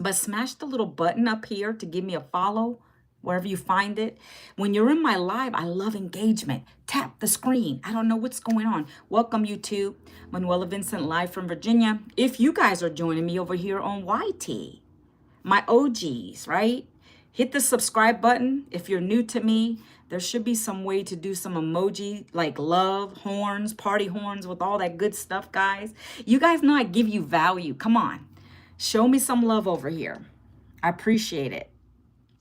But smash the little button up here to give me a follow wherever you find it. When you're in my live, I love engagement. Tap the screen. I don't know what's going on. Welcome, YouTube. Manuela Vincent, live from Virginia. If you guys are joining me over here on YT, my OGs, right? Hit the subscribe button. If you're new to me, there should be some way to do some emoji like love, horns, party horns with all that good stuff, guys. You guys know I give you value. Come on. Show me some love over here. I appreciate it.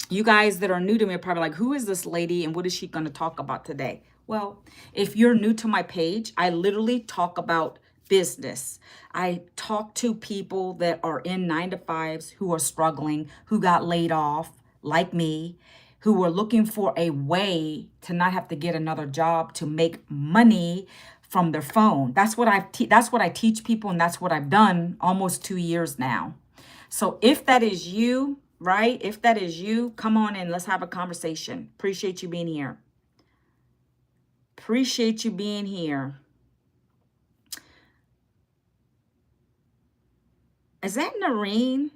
You guys that are new to me are probably like, who is this lady and what is she going to talk about today? Well, if you're new to my page, I literally talk about business. I talk to people that are in 9-to-5s who are struggling, who got laid off, like me, who are looking for a way to not have to get another job to make money from their phone. That's what I teach people, and that's what I've done almost 2 years now. So if that is you, right? If that is you, come on in. Let's have a conversation. Appreciate you being here. Appreciate you being here. Is that Noreen?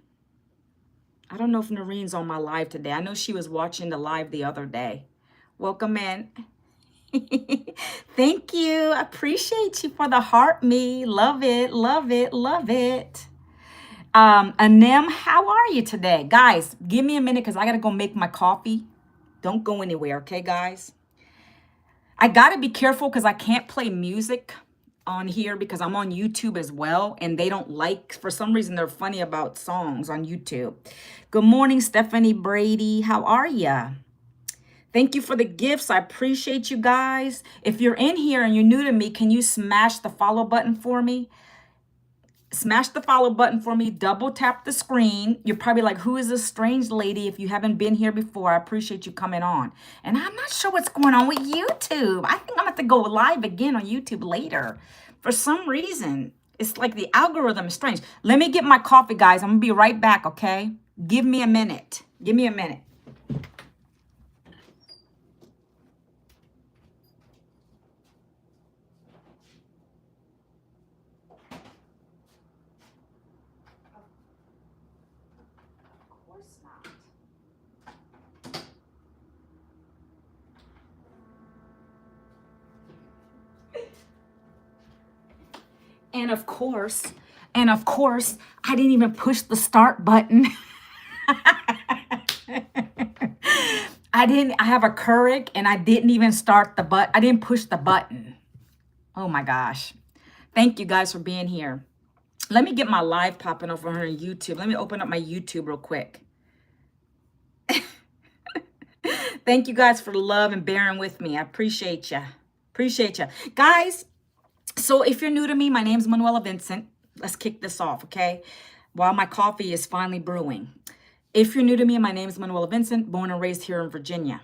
I don't know if Noreen's on my live today. I know she was watching the live the other day. Welcome in. Thank you. I appreciate you for the heart me. Love it, love it, love it. Anem, how are you today? Guys, give me a minute because I got to go make my coffee. Don't go anywhere, okay, guys? I got to be careful because I can't play music on here because I'm on YouTube as well, and they don't like, for some reason, they're funny about songs on YouTube. Good morning, Stephanie Brady. How are ya? Thank you for the gifts. I appreciate you guys. If you're in here and you're new to me, can you smash the follow button for me? Smash the follow button for me. Double tap the screen. You're probably like, who is this strange lady? If you haven't been here before, I appreciate you coming on. And I'm not sure what's going on with YouTube. I think I'm going to have to go live again on YouTube later. For some reason, it's like the algorithm is strange. Let me get my coffee, guys. I'm going to be right back, okay? Give me a minute. Give me a minute. And of course, I didn't even push the start button. I have a Keurig and I didn't even start the button. I didn't push the button. Oh my gosh. Thank you guys for being here. Let me get my live popping over here on YouTube. Let me open up my YouTube real quick. Thank you guys for the love and bearing with me. I appreciate you. Appreciate you. Guys, so if you're new to me, my name's Manuela Vincent. Let's kick this off, okay? While my coffee is finally brewing. If you're new to me, my name is Manuela Vincent, born and raised here in Virginia.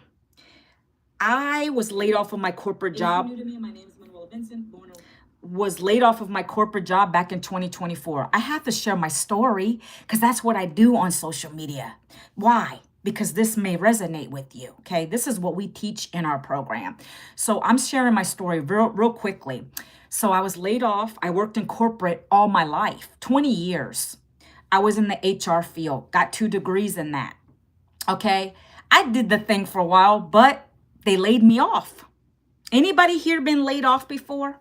I was laid off of my corporate job. If you're new to me, my name is Manuela Vincent, was laid off of my corporate job back in 2024. I have to share my story because that's what I do on social media. Why? Because this may resonate with you, okay? This is what we teach in our program. So I'm sharing my story real quickly. So I was laid off. I worked in corporate all my life, 20 years. I was in the HR field, got 2 degrees in that, okay? I did the thing for a while, but they laid me off. Anybody here been laid off before?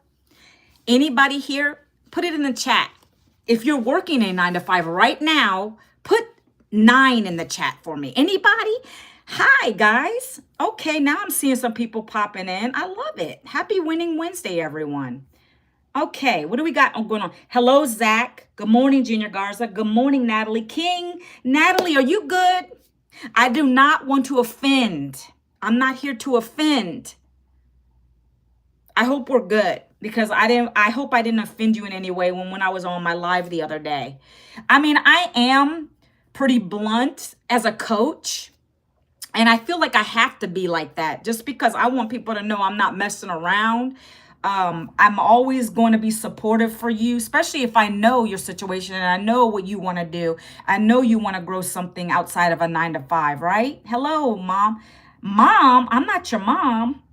Anybody here? Put it in the chat. If you're working a 9-to-5 right now, put 9 in the chat for me. Anybody? Hi, guys. Okay, now I'm seeing some people popping in. I love it. Happy Winning Wednesday, everyone. Okay, what do we got going on? Hello, Zach. Good morning, Junior Garza. Good morning, Natalie King. Natalie, are you good? I do not want to offend. I'm not here to offend. I hope we're good because I hope I didn't offend you in any way when I was on my live the other day. I mean, I am pretty blunt as a coach. And I feel like I have to be like that just because I want people to know I'm not messing around. I'm always going to be supportive for you, especially if I know your situation and I know what you want to do. I know you want to grow something outside of a 9-to-5, right? Hello, mom. Mom, I'm not your mom.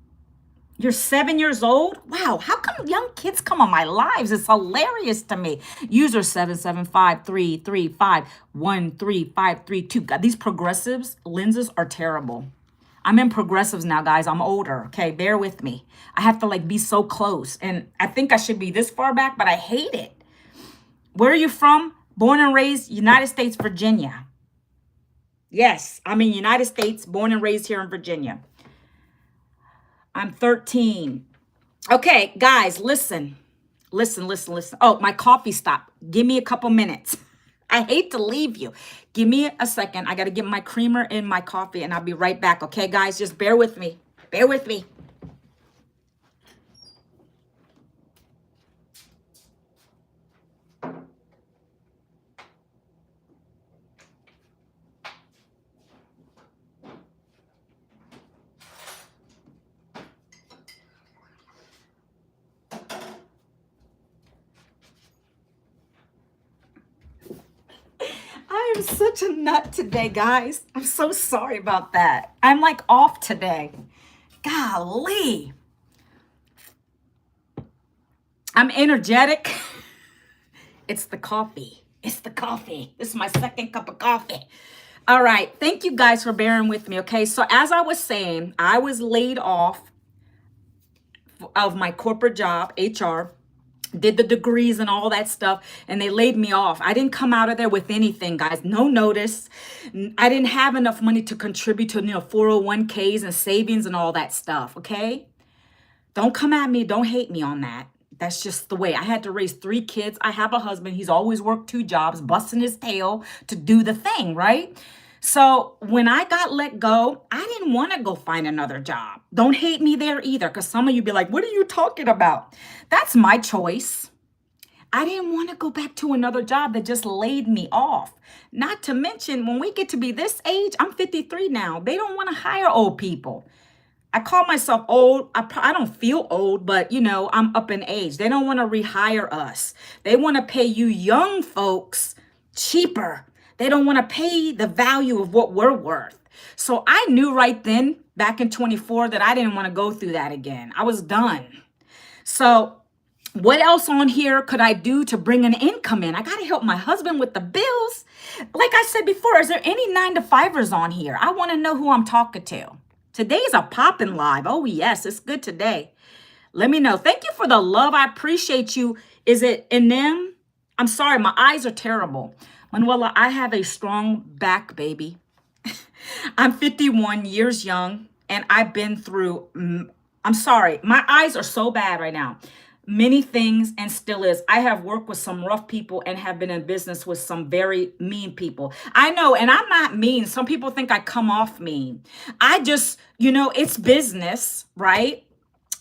You're 7 years old? Wow, how come young kids come on my lives? It's hilarious to me. User 77533513532. God, these progressives lenses are terrible. I'm in progressives now, guys. I'm older. Okay, bear with me. I have to like be so close. And I think I should be this far back, but I hate it. Where are you from? Born and raised United States, Virginia. Yes, I'm in United States, born and raised here in Virginia. I'm 13. Okay, guys, listen. Listen. Oh, my coffee stopped. Give me a couple minutes. I hate to leave you. Give me a second. I got to get my creamer in my coffee and I'll be right back. Okay, guys, just bear with me. Bear with me. I am such a nut today, guys. I'm so sorry about that. I'm like off today. Golly. I'm energetic. It's the coffee. It's the coffee. This is my second cup of coffee. All right. Thank you guys for bearing with me. Okay. So as I was saying, I was laid off of my corporate job, HR, did the degrees and all that stuff, and they laid me off. I didn't come out of there with anything, guys. No notice. I didn't have enough money to contribute to, 401ks and savings and all that stuff. Okay. Don't come at me. Don't hate me on that. That's just the way. I had to raise 3 kids. I have a husband. He's always worked 2 jobs, busting his tail to do the thing, right? So when I got let go, I didn't want to go find another job. Don't hate me there either, because some of you be like, what are you talking about? That's my choice. I didn't want to go back to another job that just laid me off. Not to mention, when we get to be this age, I'm 53 now. They don't want to hire old people. I call myself old. I don't feel old, but I'm up in age. They don't want to rehire us. They want to pay you young folks cheaper. They don't want to pay the value of what we're worth. So I knew right then, back in 24, that I didn't want to go through that again. I was done. So what else on here could I do to bring an income in? I got to help my husband with the bills. Like I said before, is there any 9-to-5ers on here? I want to know who I'm talking to. Today's a poppin' live. Oh, yes, it's good today. Let me know. Thank you for the love. I appreciate you. Is it in them? I'm sorry, my eyes are terrible. Manuela, I have a strong back, baby. I'm 51 years young, and I've been through, I'm sorry, my eyes are so bad right now. Many things, and still is. I have worked with some rough people and have been in business with some very mean people. I know, and I'm not mean. Some people think I come off mean. I just, it's business, right?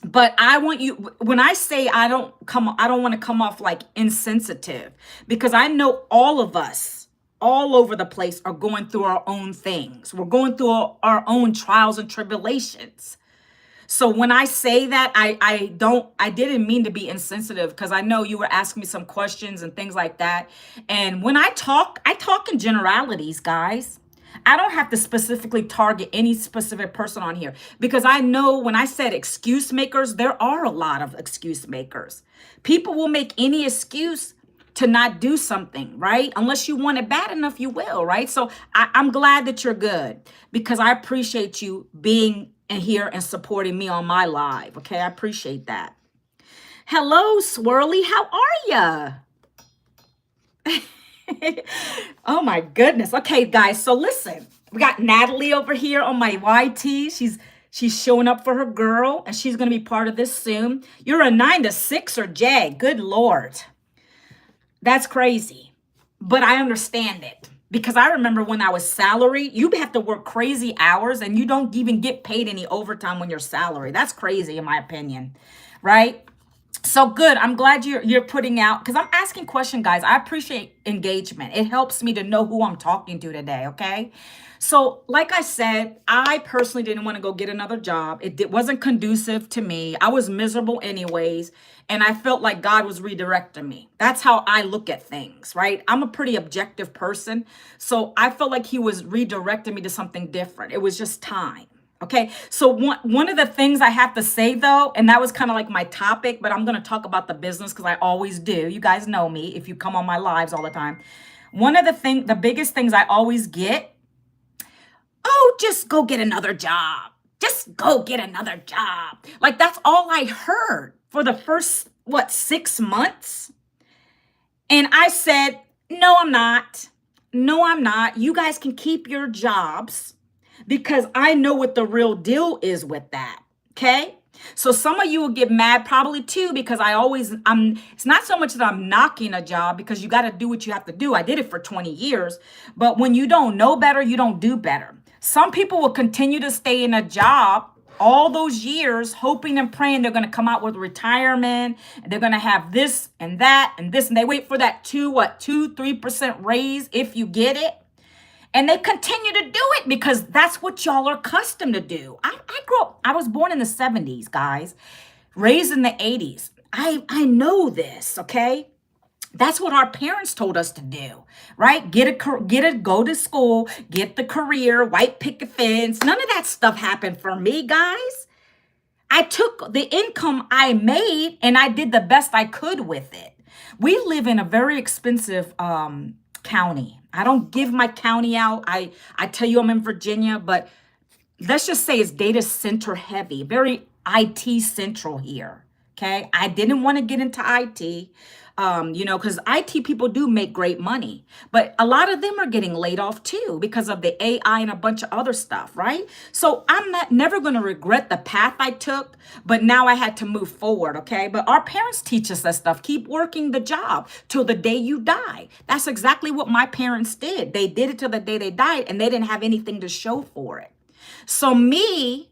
But I want you, when I say I don't want to come off like insensitive, because I know all of us all over the place are going through our own things. We're going through our own trials and tribulations. So when I say that, I didn't mean to be insensitive, because I know you were asking me some questions and things like that. And when I talk in generalities, guys. I don't have to specifically target any specific person on here, because I know when I said excuse makers, there are a lot of excuse makers. People will make any excuse to not do something, right? Unless you want it bad enough, you will, right? So I'm glad that you're good, because I appreciate you being in here and supporting me on my live. Okay, I appreciate that. Hello, Swirly. How are ya? Oh my goodness. Okay, guys. So listen, we got Natalie over here on my YT. She's showing up for her girl, and she's gonna be part of this soon. You're a 9-to-6er, Jay. Good Lord. That's crazy. But I understand it, because I remember when I was salary, you have to work crazy hours and you don't even get paid any overtime when you're salary. That's crazy in my opinion, right? So good. I'm glad you're putting out, because I'm asking questions, guys. I appreciate engagement. It helps me to know who I'm talking to today, okay? So like I said, I personally didn't want to go get another job. It wasn't conducive to me. I was miserable anyways, and I felt like God was redirecting me. That's how I look at things, right? I'm a pretty objective person, so I felt like he was redirecting me to something different. It was just time. Okay, so one of the things I have to say though, and that was kind of like my topic, but I'm gonna talk about the business because I always do. You guys know me if you come on my lives all the time. One of the biggest things I always get, oh, just go get another job. Just go get another job. Like that's all I heard for the first, what, 6 months? And I said, no, I'm not. No, I'm not. You guys can keep your jobs because I know what the real deal is with that. Okay. So some of you will get mad probably too because it's not so much that I'm knocking a job because you got to do what you have to do. I did it for 20 years. But when you don't know better, you don't do better. Some people will continue to stay in a job all those years hoping and praying they're going to come out with retirement and they're going to have this and that and this, and they wait for that 3% raise if you get it, and they continue to do it because that's what y'all are accustomed to do. I grew up, I was born in the 70s, guys, raised in the 80s. I know this. Okay, that's what our parents told us to do, right? Go to school, get the career, white picket fence. None of that stuff happened for me, guys. I took the income I made and I did the best I could with it. We live in a very expensive county. I don't give my county out. I tell you I'm in Virginia, but let's just say it's data center heavy, very IT central here. Okay. I didn't want to get into IT, because IT people do make great money, but a lot of them are getting laid off too because of the AI and a bunch of other stuff, right? So I'm never going to regret the path I took, but now I had to move forward. Okay. But our parents teach us that stuff. Keep working the job till the day you die. That's exactly what my parents did. They did it till the day they died and they didn't have anything to show for it. So me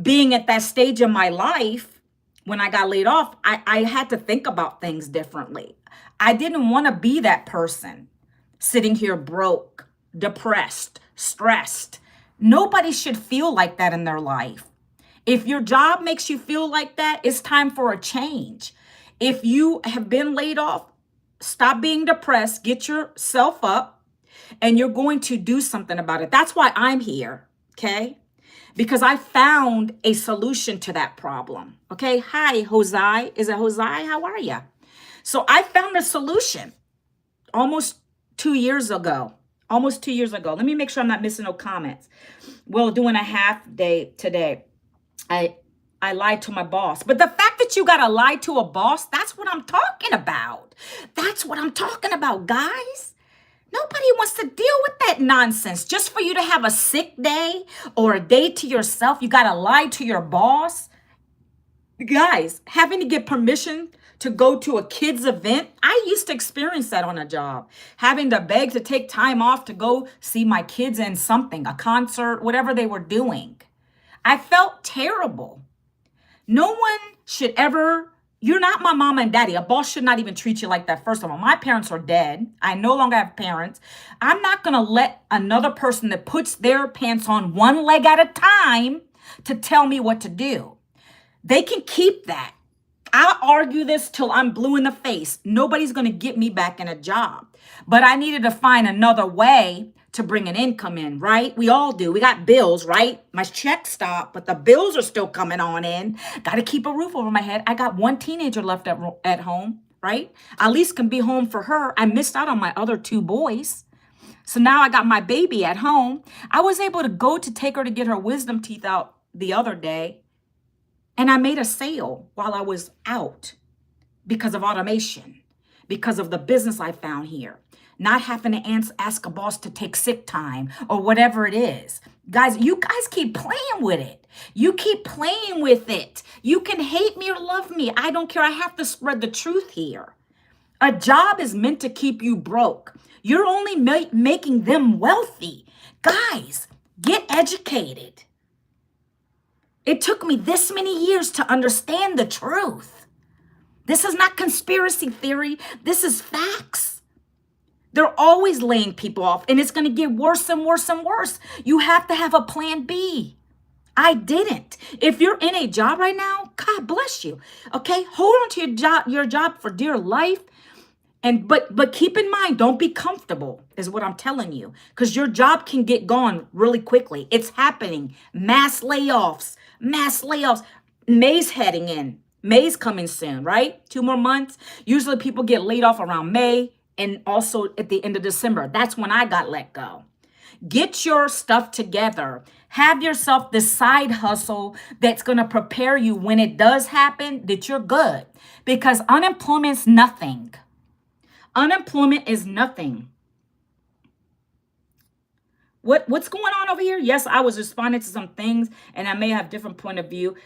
being at that stage of my life, when I got laid off, I had to think about things differently. I didn't want to be that person sitting here broke, depressed, stressed. Nobody should feel like that in their life. If your job makes you feel like that, it's time for a change. If you have been laid off, stop being depressed, get yourself up, and you're going to do something about it. That's why I'm here, okay? Because I found a solution to that problem. Okay. Hi, Jose. Is it Jose? How are you? So I found a solution almost 2 years ago. Let me make sure I'm not missing no comments. Well, doing a half day today. I lied to my boss. But the fact that you got to lie to a boss, that's what I'm talking about. That's what I'm talking about, guys. Nobody wants to deal with that nonsense. Just for you to have a sick day or a day to yourself, you got to lie to your boss. Guys, having to get permission to go to a kid's event, I used to experience that on a job. Having to beg to take time off to go see my kids in something, a concert, whatever they were doing. I felt terrible. No one should ever. You're not my mama and daddy. A boss should not even treat you like that. First of all, my parents are dead. I no longer have parents. I'm not going to let another person that puts their pants on one leg at a time to tell me what to do. They can keep that. I'll argue this till I'm blue in the face. Nobody's going to get me back in a job. But I needed to find another way to bring an income in, right? We all do. We got bills, right? My check stopped, but the bills are still coming on in. Got to keep a roof over my head. I got one teenager left at home, right? At least can be home for her. I missed out on my other 2 boys. So now I got my baby at home. I was able to go to take her to get her wisdom teeth out the other day. And I made a sale while I was out because of automation, because of the business I found here. Not having to ask a boss to take sick time or whatever it is. Guys, you guys keep playing with it. You keep playing with it. You can hate me or love me. I don't care. I have to spread the truth here. A job is meant to keep you broke. You're only making them wealthy. Guys, get educated. It took me this many years to understand the truth. This is not conspiracy theory. This is facts. They're always laying people off, and it's going to get worse and worse and worse. You have to have a plan B. I didn't. If you're in a job right now, God bless you. Okay, hold on to your job for dear life But keep in mind, don't be comfortable, is what I'm telling you, because your job can get gone really quickly. It's happening. Mass layoffs, mass layoffs. May's heading in. May's coming soon, right? 2 more months. Usually people get laid off around May and also at the end of December. That's when I got let go. Get your stuff together. Have yourself this side hustle that's going to prepare you when it does happen that you're good, because unemployment's nothing. Unemployment is nothing. What's going on over here? Yes, I was responding to some things and I may have different point of view.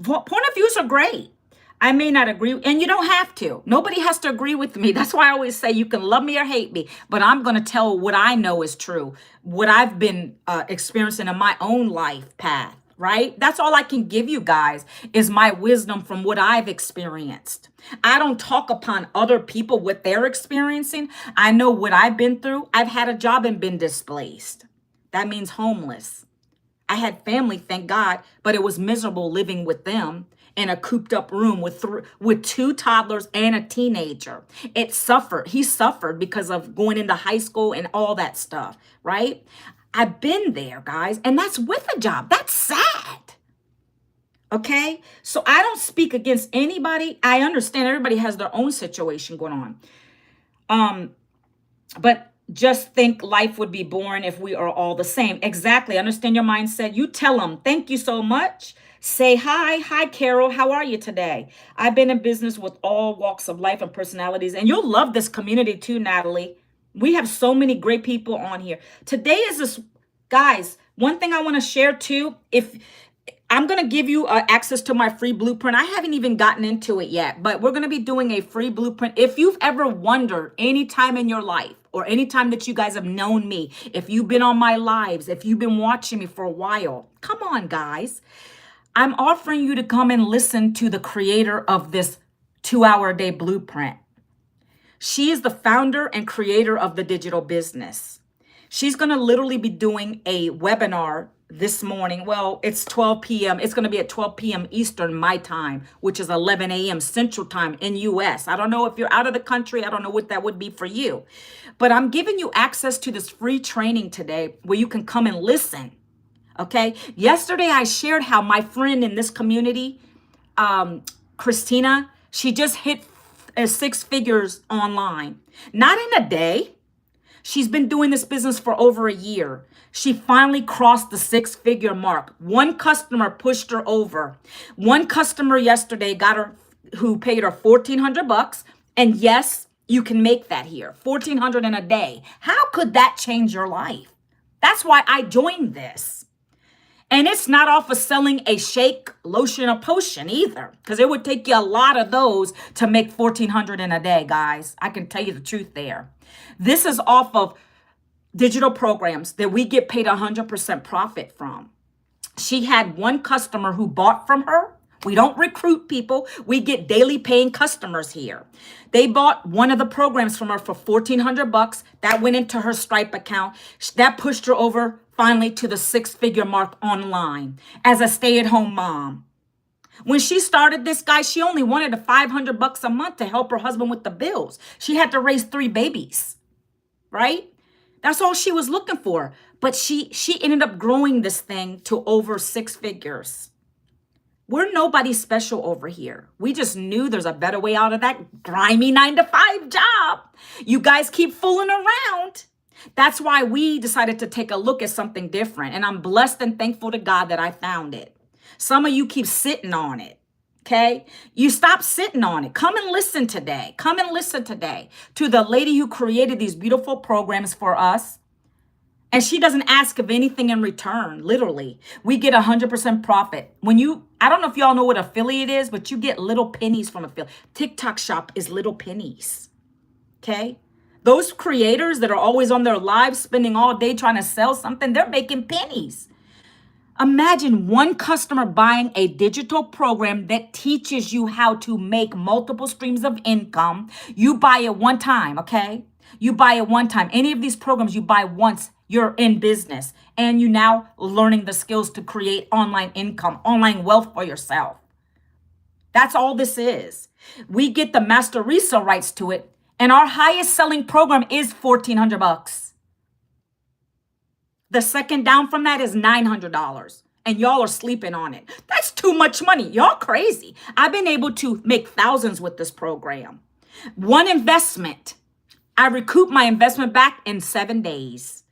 Point of views are great. I may not agree, and you don't have to. Nobody has to agree with me. That's why I always say you can love me or hate me, but I'm going to tell what I know is true, what I've been experiencing in my own life path, right? That's all I can give you guys is my wisdom from what I've experienced. I don't talk upon other people what they're experiencing. I know what I've been through. I've had a job and been displaced. That means homeless. I had family, thank God, but it was miserable living with them in a cooped up room with 2 toddlers and a teenager. He suffered because of going into high school and all that stuff, right? I've been there, guys, and that's with a job. That's sad. Okay? So I don't speak against anybody. I understand everybody has their own situation going on. But just think life would be boring if we are all the same. Exactly. Understand your mindset. You tell them, thank you so much. Say hi. Hi, Carol. How are you today? I've been in business with all walks of life and personalities, and you'll love this community too, Natalie. We have so many great people on here. Today is this, guys, one thing I want to share too. If I'm going to give you access to my free blueprint. I haven't even gotten into it yet, but we're going to be doing a free blueprint. If you've ever wondered any time in your life or any time that you guys have known me, if you've been on my lives, if you've been watching me for a while, come on, guys. I'm offering you to come and listen to the creator of this 2-hour-a-day blueprint. She is the founder and creator of the digital business. She's going to literally be doing a webinar this morning. Well, it's 12 p.m. It's going to be at 12 p.m. Eastern, my time, which is 11 a.m. Central time in U.S. I don't know if you're out of the country. I don't know what that would be for you. But I'm giving you access to this free training today where you can come and listen. Okay? Yesterday, I shared how my friend in this community, Christina, she just hit 6 figures online. Not in a day. She's been doing this business for over a year. She finally crossed the 6-figure mark. One customer pushed her over. One customer yesterday got her, who paid her $1,400. And yes, you can make that here. $1,400 in a day. How could that change your life? That's why I joined this. And it's not off of selling a shake, lotion, or potion either, because it would take you a lot of those to make $1,400 in a day, guys. I can tell you the truth there. This is off of digital programs that we get paid 100% profit from. She had one customer who bought from her. We don't recruit people. We get daily paying customers here. They bought one of the programs from her for $1,400. That went into her Stripe account. That pushed her over finally to the 6-figure mark online as a stay-at-home mom. When she started this, guys, she only wanted $500 a month to help her husband with the bills. She had to raise 3 babies, right? That's all she was looking for. But she ended up growing this thing to over 6 figures. We're nobody special over here. We just knew there's a better way out of that grimy 9-to-5 job. You guys keep fooling around. That's why we decided to take a look at something different. And I'm blessed and thankful to God that I found it. Some of you keep sitting on it. Okay? You stop sitting on it. Come and listen today. Come and listen today to the lady who created these beautiful programs for us. And she doesn't ask of anything in return, literally. We get 100% profit. I don't know if y'all know what affiliate is, but you get little pennies from affiliate. TikTok shop is little pennies. Okay? Those creators that are always on their lives, spending all day trying to sell something, they're making pennies. Imagine one customer buying a digital program that teaches you how to make multiple streams of income. You buy it one time, okay? You buy it one time. Any of these programs you buy once, you're in business. And you now learning the skills to create online income, online wealth for yourself. That's all this is. We get the master resale rights to it. And our highest selling program is $1,400. The second down from that is $900. And y'all are sleeping on it. That's too much money. Y'all crazy. I've been able to make thousands with this program. One investment, I recoup my investment back in 7 days.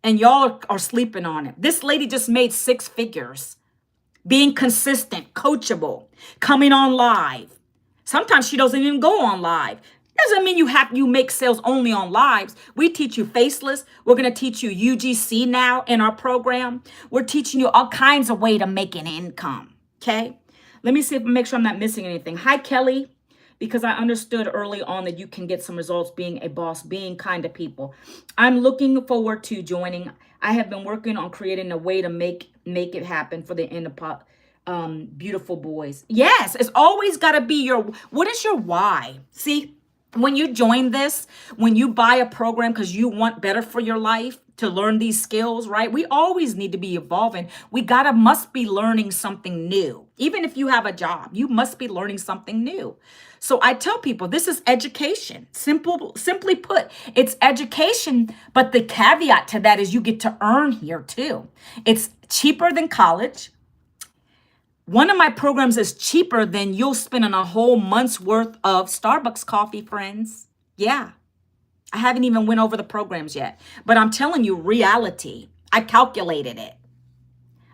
And y'all are sleeping on it. This lady just made 6 figures. Being consistent, coachable, coming on live. Sometimes she doesn't even go on live. Doesn't mean you make sales only on lives. We teach you faceless. We're going to teach you UGC now in our program. We're teaching you all kinds of way to make an income. Okay. Let me see if make sure I'm not missing anything. Hi, Kelly, because I understood early on that you can get some results being a boss, being kind to people. I'm looking forward to joining. I have been working on creating a way to make it happen for the beautiful boys. Yes, it's always got to be what is your why? See, when you join this, when you buy a program because you want better for your life, to learn these skills, right? We always need to be evolving. We must be learning something new. Even if you have a job, you must be learning something new. So I tell people this is education. Simply put, it's education, but the caveat to that is you get to earn here too. It's cheaper than college. One of my programs is cheaper than you'll spend on a whole month's worth of Starbucks coffee, friends. Yeah. I haven't even went over the programs yet, but I'm telling you reality. I calculated it.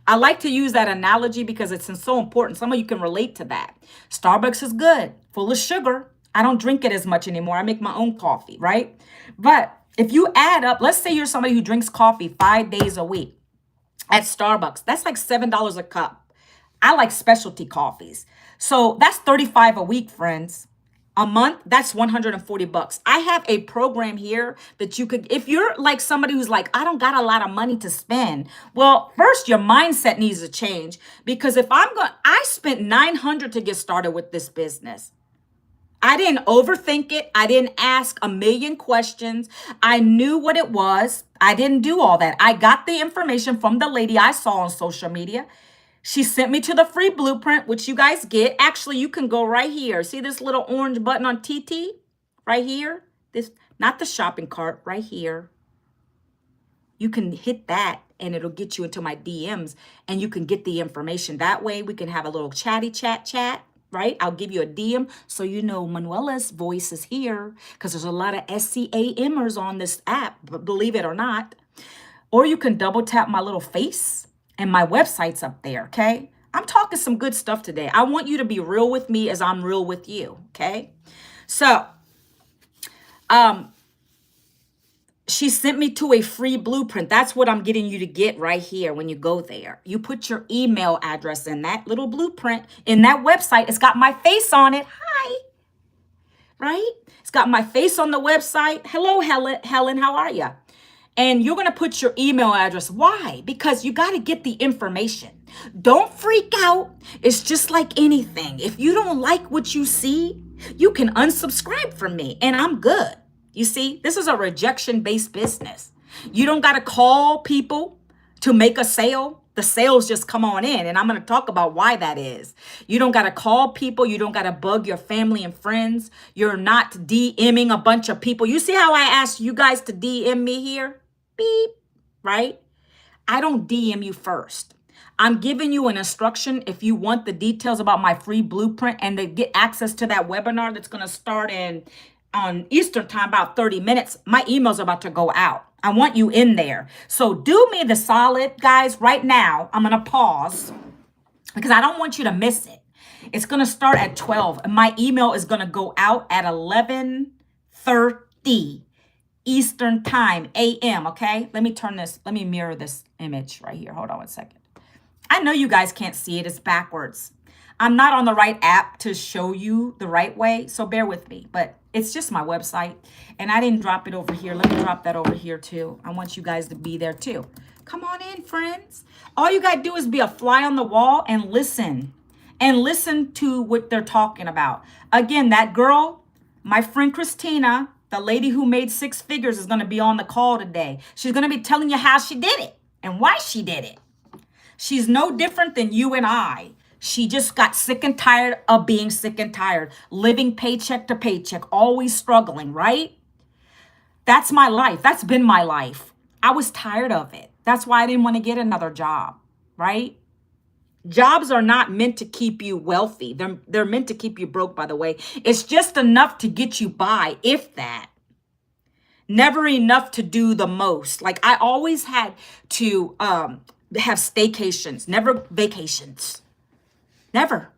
I like to use that analogy because it's so important. Some of you can relate to that. Starbucks is good, full of sugar. I don't drink it as much anymore. I make my own coffee, right? But if you add up, let's say you're somebody who drinks coffee 5 days a week at Starbucks, that's like $7 a cup. I like specialty coffees. So that's $35 a week, friends. A month, that's $140. I have a program here that you could, if you're like somebody who's like, I don't got a lot of money to spend. Well, first, your mindset needs to change because I spent $900 to get started with this business. I didn't overthink it. I didn't ask a million questions. I knew what it was. I didn't do all that. I got the information from the lady I saw on social media. She sent me to the free blueprint, which you guys get. Actually, you can go right here. See this little orange button on TT? Right here? This, not the shopping cart, right here. You can hit that and it'll get you into my DMs and you can get the information. That way we can have a little chat, right? I'll give you a DM so you know Manuela's voice is here because there's a lot of SCAMers on this app, believe it or not. Or you can double tap my little face. And my website's up there, okay? I'm talking some good stuff today. I want you to be real with me as I'm real with you, okay? So, she sent me to a free blueprint. That's what I'm getting you to get right here when you go there. You put your email address in that little blueprint. In that website, it's got my face on it. Hi, right? It's got my face on the website. Hello, Helen, how are you? And you're going to put your email address. Why? Because you got to get the information. Don't freak out. It's just like anything. If you don't like what you see, you can unsubscribe from me and I'm good. You see, this is a rejection-based business. You don't got to call people to make a sale. The sales just come on in. And I'm going to talk about why that is. You don't got to call people. You don't got to bug your family and friends. You're not DMing a bunch of people. You see how I asked you guys to DM me here? Beep, right? I don't DM you first. I'm giving you an instruction if you want the details about my free blueprint and to get access to that webinar that's going to start on Eastern time, about 30 minutes. My email's about to go out. I want you in there. So do me the solid, guys. Right now, I'm going to pause because I don't want you to miss it. It's going to start at 12 and my email is going to go out at 11:30. Eastern time, AM, okay? Let me mirror this image right here. Hold on 1 second. I know you guys can't see it. It's backwards. I'm not on the right app to show you the right way, so bear with me. But it's just my website, and I didn't drop it over here. Let me drop that over here, too. I want you guys to be there, too. Come on in, friends. All you got to do is be a fly on the wall and listen to what they're talking about. Again, that girl, my friend Christina, the lady who made 6 figures is going to be on the call today. She's going to be telling you how she did it and why she did it. She's no different than you and I. She just got sick and tired of being sick and tired, living paycheck to paycheck, always struggling, right? That's my life. That's been my life. I was tired of it. That's why I didn't want to get another job, right? Jobs are not meant to keep you wealthy. They're meant to keep you broke, by the way. It's just enough to get you by, if that. Never enough to do the most. Like I always had to have staycations, never vacations. Never.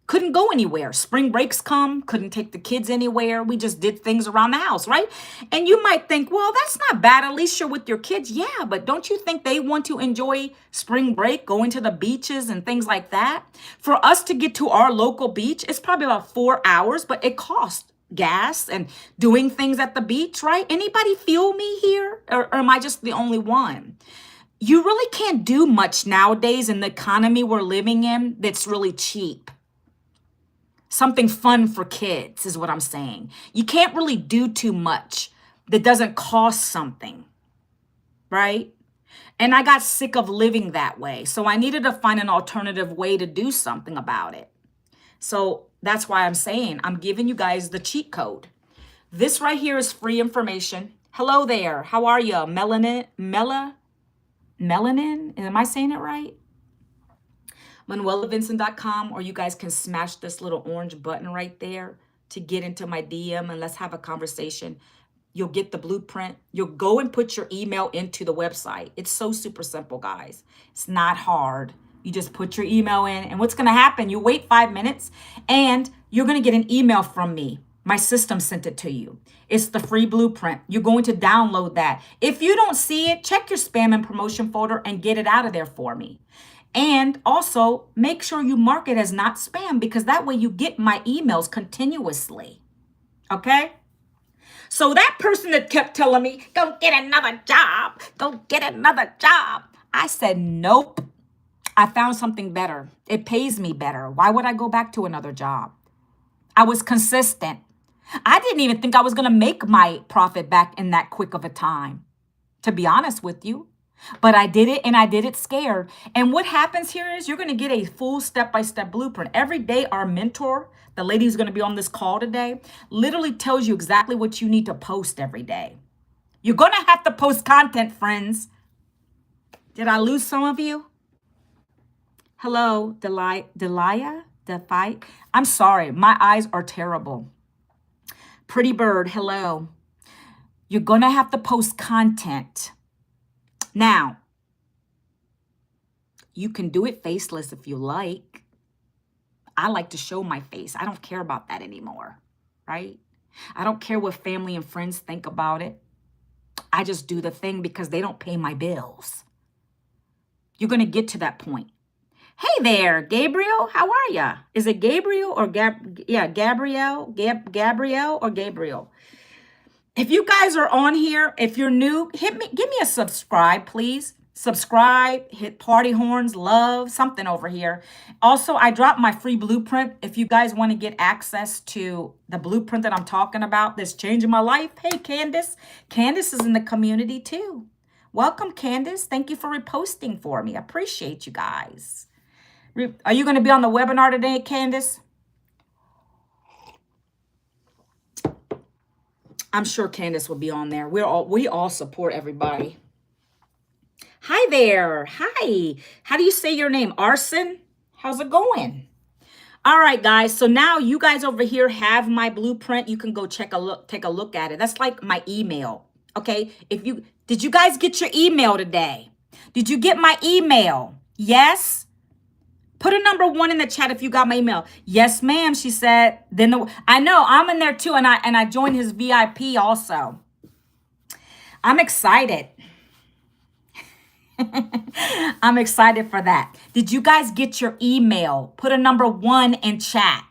Couldn't go anywhere. Spring breaks come, couldn't take the kids anywhere. We just did things around the house, right? And you might think, well, that's not bad. At least you're with your kids. Yeah, but don't you think they want to enjoy spring break, going to the beaches and things like that? For us to get to our local beach, it's probably about 4 hours, but it costs gas and doing things at the beach, right? Anybody feel me here? Or am I just the only one? You really can't do much nowadays in the economy we're living in that's really cheap. Something fun for kids is what I'm saying. You can't really do too much that doesn't cost something, right? And I got sick of living that way. So I needed to find an alternative way to do something about it. So that's why I'm saying I'm giving you guys the cheat code. This right here is free information. Hello there. How are you? Melanin? Am I saying it right? ManuelaVincent.com, or you guys can smash this little orange button right there to get into my DM and let's have a conversation. You'll get the blueprint. You'll go and put your email into the website. It's so super simple, guys. It's not hard. You just put your email in, and what's going to happen, you wait 5 minutes and you're going to get an email from me. My system sent it to you. It's the free blueprint. You're going to download that. If you don't see it, check your spam and promotion folder and get it out of there for me. And also make sure you mark it as not spam, because that way you get my emails continuously. Okay? So that person that kept telling me, go get another job, go get another job. I said, nope. I found something better. It pays me better. Why would I go back to another job? I was consistent. I didn't even think I was going to make my profit back in that quick of a time, to be honest with you. But I did it, and I did it scared. And what happens here is you're going to get a full step-by-step blueprint. Every day, our mentor, the lady who's going to be on this call today, literally tells you exactly what you need to post every day. You're going to have to post content, friends. Did I lose some of you? Hello, Delia? Defy? I'm sorry. My eyes are terrible. Pretty Bird, hello. You're going to have to post content. Now, you can do it faceless if you like. I like to show my face. I don't care about that anymore, right? I don't care what family and friends think about it. I just do the thing because they don't pay my bills. You're going to get to that point. Hey there, Gabriel. How are ya? Is it Gabriel or Gabrielle? Gabrielle or Gabriel? If you guys are on here, if you're new, give me a subscribe, please. Subscribe, hit party horns, love, something over here. Also, I dropped my free blueprint. If you guys want to get access to the blueprint that I'm talking about that's changing my life. Hey, Candace. Candace is in the community too. Welcome, Candace. Thank you for reposting for me. I appreciate you guys. Are you going to be on the webinar today, Candace? I'm sure Candace will be on there. We all support everybody. Hi there. Hi. How do you say your name? Arson? How's it going? All right, guys. So now you guys over here have my blueprint. You can go take a look at it. That's like my email. Okay. Did you guys get your email today? Did you get my email? Yes. Put a number 1 in the chat if you got my email. Yes, ma'am, she said. I know, I'm in there too, and I joined his VIP also. I'm excited. I'm excited for that. Did you guys get your email? Put a number 1 in chat.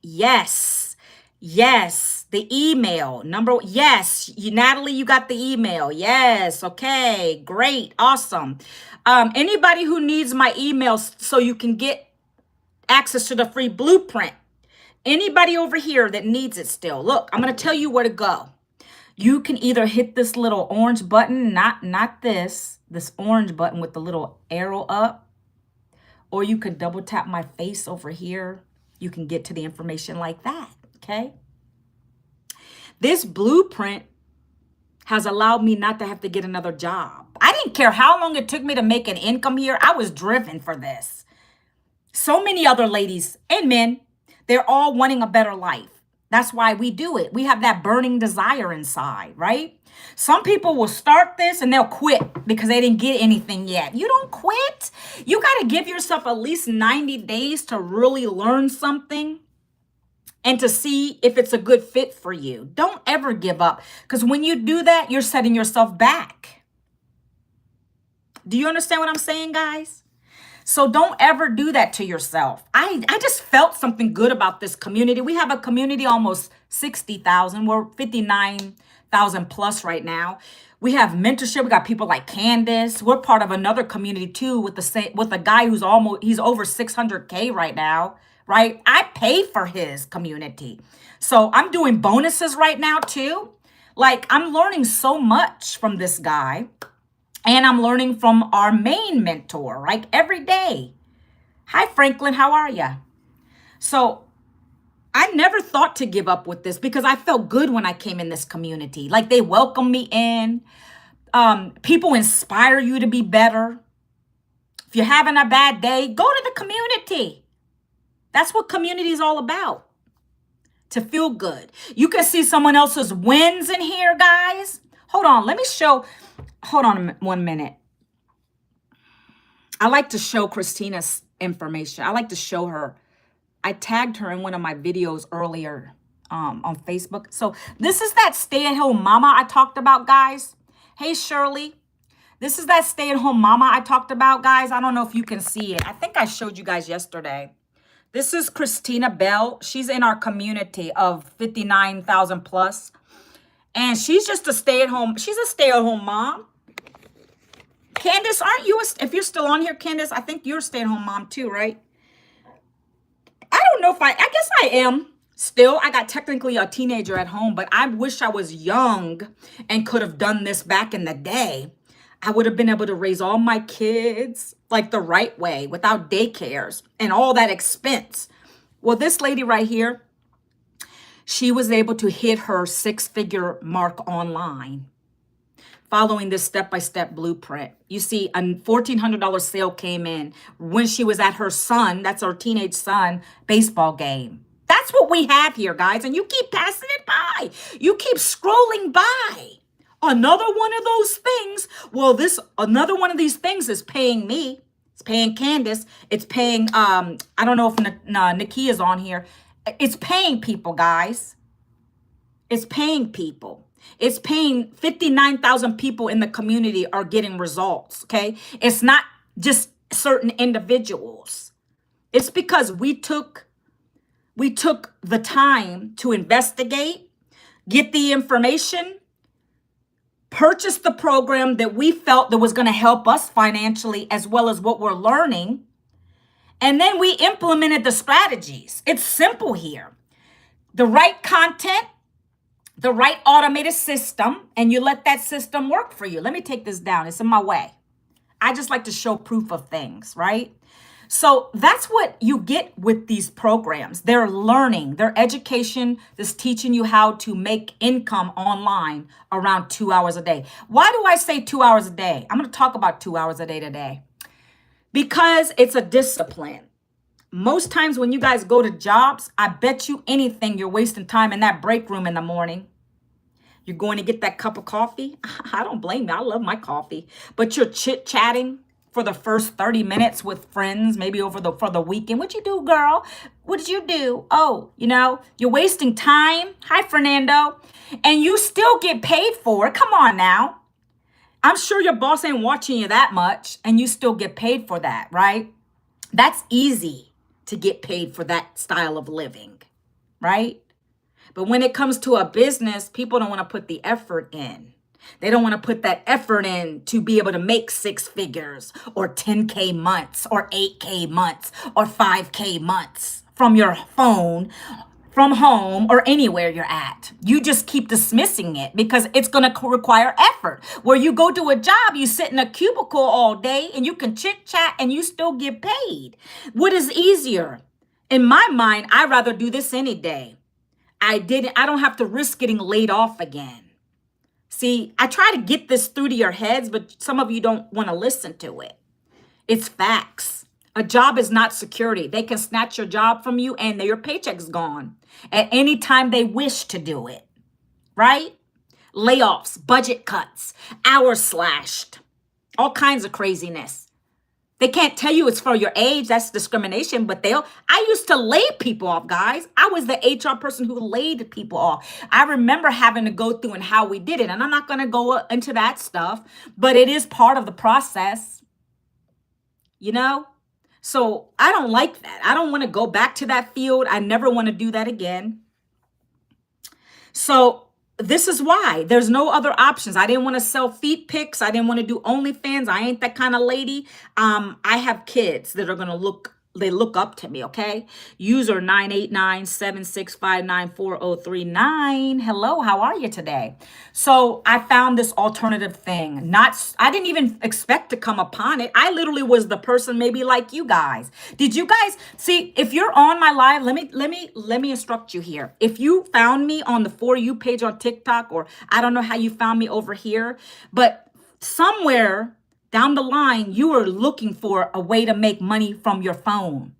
Yes. Yes, the email. Yes, Natalie, you got the email. Yes, okay, great, awesome. Anybody who needs my email so you can get access to the free blueprint, anybody over here that needs it still, look, I'm going to tell you where to go. You can either hit this little orange button, not this orange button with the little arrow up, or you could double tap my face over here. You can get to the information like that, okay? This blueprint has allowed me not to have to get another job. I didn't care how long it took me to make an income here. I was driven for this. So many other ladies and men, they're all wanting a better life. That's why we do it. We have that burning desire inside, right? Some people will start this and they'll quit because they didn't get anything yet. You don't quit. You got to give yourself at least 90 days to really learn something and to see if it's a good fit for you. Don't ever give up, because when you do that, you're setting yourself back. Do you understand what I'm saying, guys? So don't ever do that to yourself. I just felt something good about this community. We have a community almost 60,000. We're 59,000 plus right now. We have mentorship. We got people like Candace. We're part of another community too with a guy he's over 600K right now, right? I pay for his community. So I'm doing bonuses right now too. Like, I'm learning so much from this guy. And I'm learning from our main mentor, like every day. Hi, Franklin, how are you? So I never thought to give up with this because I felt good when I came in this community. Like, they welcome me in. People inspire you to be better. If you're having a bad day, go to the community. That's what community is all about. To feel good. You can see someone else's wins in here, guys. Hold on, let me show. Hold on 1 minute. I like to show Christina's information. I like to show her. I tagged her in one of my videos earlier on Facebook. So this is that stay-at-home mama I talked about, guys. Hey, Shirley. This is that stay-at-home mama I talked about, guys. I don't know if you can see it. I think I showed you guys yesterday. This is Christina Bell. She's in our community of 59,000 plus. And she's just a stay-at-home. She's a stay-at-home mom. Candace, aren't you, if you're still on here, Candace, I think you're a stay-at-home mom too, right? I don't know if I guess I am still. I got technically a teenager at home, but I wish I was young and could have done this back in the day. I would have been able to raise all my kids like the right way without daycares and all that expense. Well, this lady right here, she was able to hit her 6-figure mark online following this step-by-step blueprint. You see, a $1,400 sale came in when she was at her son, that's our teenage son, baseball game. That's what we have here, guys. And you keep passing it by. You keep scrolling by. Another one of those things. Well, another one of these things is paying me. It's paying Candace. It's paying, I don't know if Nikki is on here. It's paying people, guys. It's paying people. It's paying 59,000 people in the community are getting results, okay? It's not just certain individuals. It's because we took the time to investigate, get the information, purchase the program that we felt that was going to help us financially as well as what we're learning. And then we implemented the strategies. It's simple here. The right content, the right automated system, and you let that system work for you. Let me take this down. It's in my way. I just like to show proof of things, right? So that's what you get with these programs. They're learning, their education is teaching you how to make income online around 2 hours a day. Why do I say 2 hours a day? I'm going to talk about 2 hours a day today because it's a discipline. Most times when you guys go to jobs, I bet you anything you're wasting time in that break room in the morning. You're going to get that cup of coffee. I don't blame you. I love my coffee. But you're chit-chatting for the first 30 minutes with friends, maybe for the weekend. What'd you do, girl? What did you do? Oh, you're wasting time. Hi, Fernando. And you still get paid for it. Come on now. I'm sure your boss ain't watching you that much, and you still get paid for that, right? That's easy to get paid for that style of living, right? But when it comes to a business, people don't want to put the effort in. They don't want to put that effort in to be able to make 6 figures or 10K months or 8K months or 5K months from your phone, from home or anywhere you're at. You just keep dismissing it because it's going to require effort. Where you go to a job, you sit in a cubicle all day and you can chit chat and you still get paid. What is easier? In my mind, I'd rather do this any day. I don't have to risk getting laid off again. See, I try to get this through to your heads, but some of you don't want to listen to it. It's facts. A job is not security. They can snatch your job from you and your paycheck's gone at any time they wish to do it, right? Layoffs, budget cuts, hours slashed, all kinds of craziness. They can't tell you it's for your age. That's discrimination, but I used to lay people off, guys. I was the HR person who laid people off. I remember having to go through and how we did it. And I'm not going to go into that stuff, but it is part of the process, you know? So I don't like that. I don't want to go back to that field. I never want to do that again. So this is why there's no other options. I didn't want to sell feet pics. I didn't want to do OnlyFans. I ain't that kind of lady. I have kids that are going to look up to me, okay? User 989-7659439. Hello, how are you today? So I found this alternative thing. I didn't even expect to come upon it. I literally was the person maybe like you guys. Did you guys see, if you're on my live, let me instruct you here. If you found me on the For You page on TikTok, or I don't know how you found me over here, but somewhere down the line, you are looking for a way to make money from your phone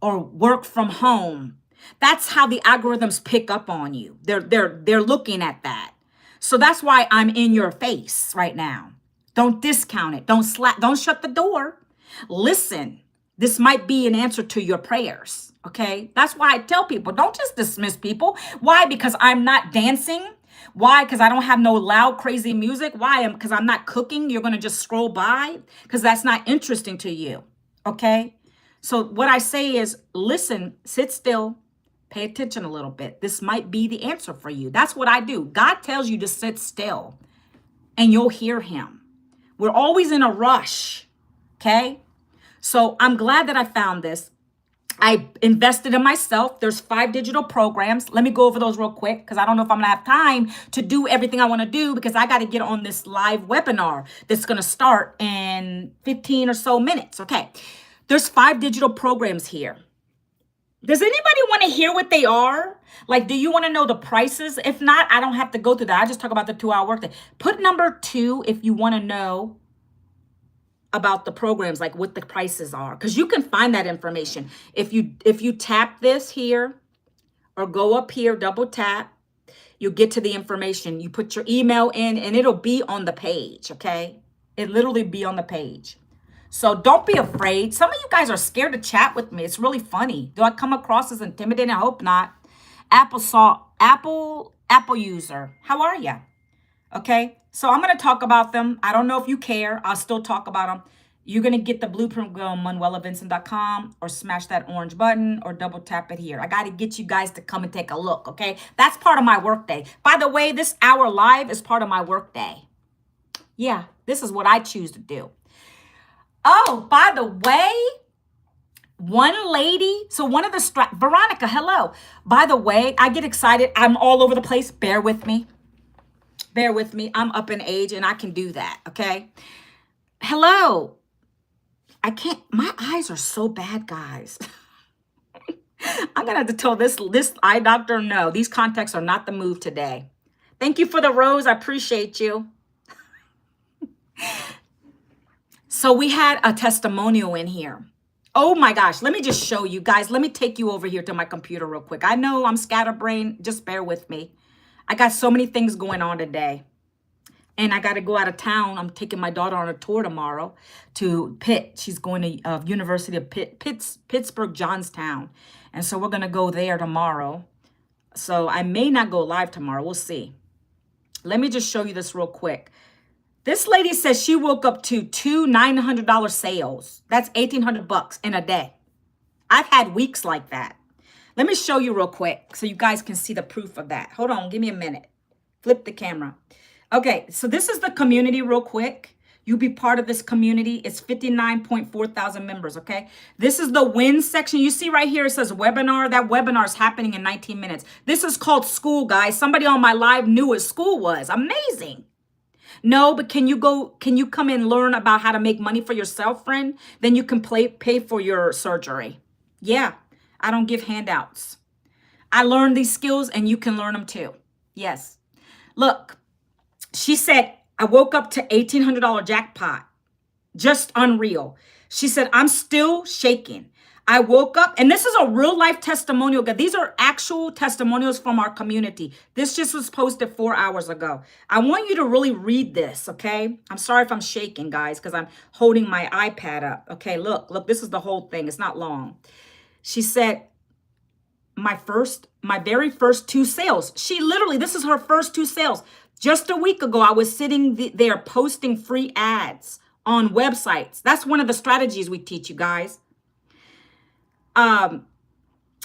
or work from home. That's how the algorithms pick up on you. They're looking at that. So that's why I'm in your face right now. Don't discount it. Don't shut the door. Listen, this might be an answer to your prayers. Okay. That's why I tell people, don't just dismiss people. Why? Because I'm not dancing. Why? Because I don't have no loud, crazy music. Why? Because I'm not cooking. You're going to just scroll by because that's not interesting to you. Okay. So what I say is, listen, sit still, pay attention a little bit. This might be the answer for you. That's what I do. God tells you to sit still and you'll hear him. We're always in a rush. Okay. So I'm glad that I found this. I invested in myself. There's 5 digital programs. Let me go over those real quick because I don't know if I'm going to have time to do everything I want to do because I got to get on this live webinar that's going to start in 15 or so minutes. Okay. There's 5 digital programs here. Does anybody want to hear what they are? Like, do you want to know the prices? If not, I don't have to go through that. I just talk about the 2-hour workday. Put number 2 if you want to know about the programs, like what the prices are, because you can find that information. If you tap this here or go up here, double tap, you get to the information. You put your email in and it'll be on the page, okay? It literally be on the page. So don't be afraid. Some of you guys are scared to chat with me. It's really funny. Do I come across as intimidating? I hope not. Apple user. How are you? Okay. So I'm going to talk about them. I don't know if you care. I'll still talk about them. You're going to get the blueprint on ManuelaVincent.com or smash that orange button or double tap it here. I got to get you guys to come and take a look. Okay. That's part of my workday. By the way, this hour live is part of my workday. Yeah. This is what I choose to do. Oh, by the way, one lady, so one of the, Veronica, hello. By the way, I get excited. I'm all over the place. Bear with me. Bear with me. I'm up in age and I can do that. Okay. Hello. I can't, my eyes are so bad, guys. I'm going to have to tell this eye doctor, no, these contacts are not the move today. Thank you for the rose. I appreciate you. So we had a testimonial in here. Oh my gosh. Let me just show you guys. Let me take you over here to my computer real quick. I know I'm scatterbrained. Just bear with me. I got so many things going on today. And I got to go out of town. I'm taking my daughter on a tour tomorrow to Pitt. She's going to University of Pittsburgh, Johnstown. And so we're going to go there tomorrow. So I may not go live tomorrow. We'll see. Let me just show you this real quick. This lady says she woke up to 2 $900 sales. That's $1,800 in a day. I've had weeks like that. Let me show you real quick so you guys can see the proof of that. Hold on. Give me a minute. Flip the camera. Okay. So this is the community real quick. You be part of this community. It's 59.4 thousand members, okay? This is the win section. You see right here, it says webinar. That webinar is happening in 19 minutes. This is called school, guys. Somebody on my live knew what school was. Amazing. No, but can you come and learn about how to make money for yourself, friend? Then you can pay for your surgery. Yeah, I don't give handouts. I learned these skills and you can learn them too. Yes. Look, she said, I woke up to $1,800 jackpot. Just unreal. She said, I'm still shaking. I woke up, and this is a real life testimonial. These are actual testimonials from our community. This just was posted 4 hours ago. I want you to really read this, okay? I'm sorry if I'm shaking, guys, because I'm holding my iPad up. Okay, look, this is the whole thing. It's not long. She said, my very first 2 sales. This is her first 2 sales. Just a week ago, I was sitting there posting free ads on websites. That's one of the strategies we teach you guys.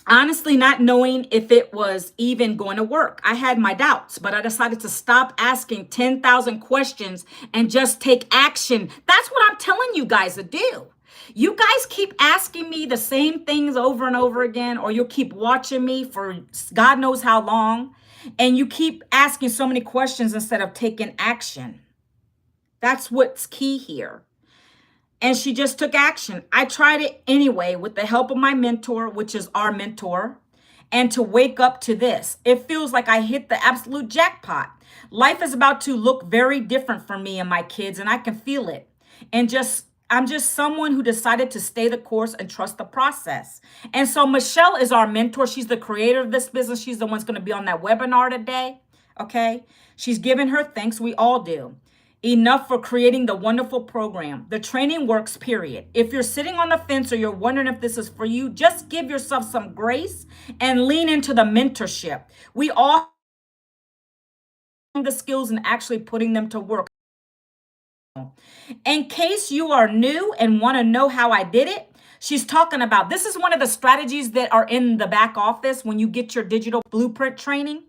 Honestly, not knowing if it was even going to work. I had my doubts, but I decided to stop asking 10,000 questions and just take action. That's what I'm telling you guys to do. You guys keep asking me the same things over and over again, or you'll keep watching me for God knows how long, and you keep asking so many questions instead of taking action. That's what's key here. And she just took action. I tried it anyway with the help of my mentor, which is our mentor, and to wake up to this. It feels like I hit the absolute jackpot. Life is about to look very different for me and my kids, and I can feel it. And I'm just someone who decided to stay the course and trust the process. And so Michelle is our mentor. She's the creator of this business. She's the one's going to be on that webinar today. Okay. She's giving her thanks. We all do. Enough for creating the wonderful program. The training works, period. If you're sitting on the fence or you're wondering if this is for you, just give yourself some grace and lean into the mentorship. We all have the skills and actually putting them to work. In case you are new and want to know how I did it, she's talking about, this is one of the strategies that are in the back office when you get your digital blueprint training.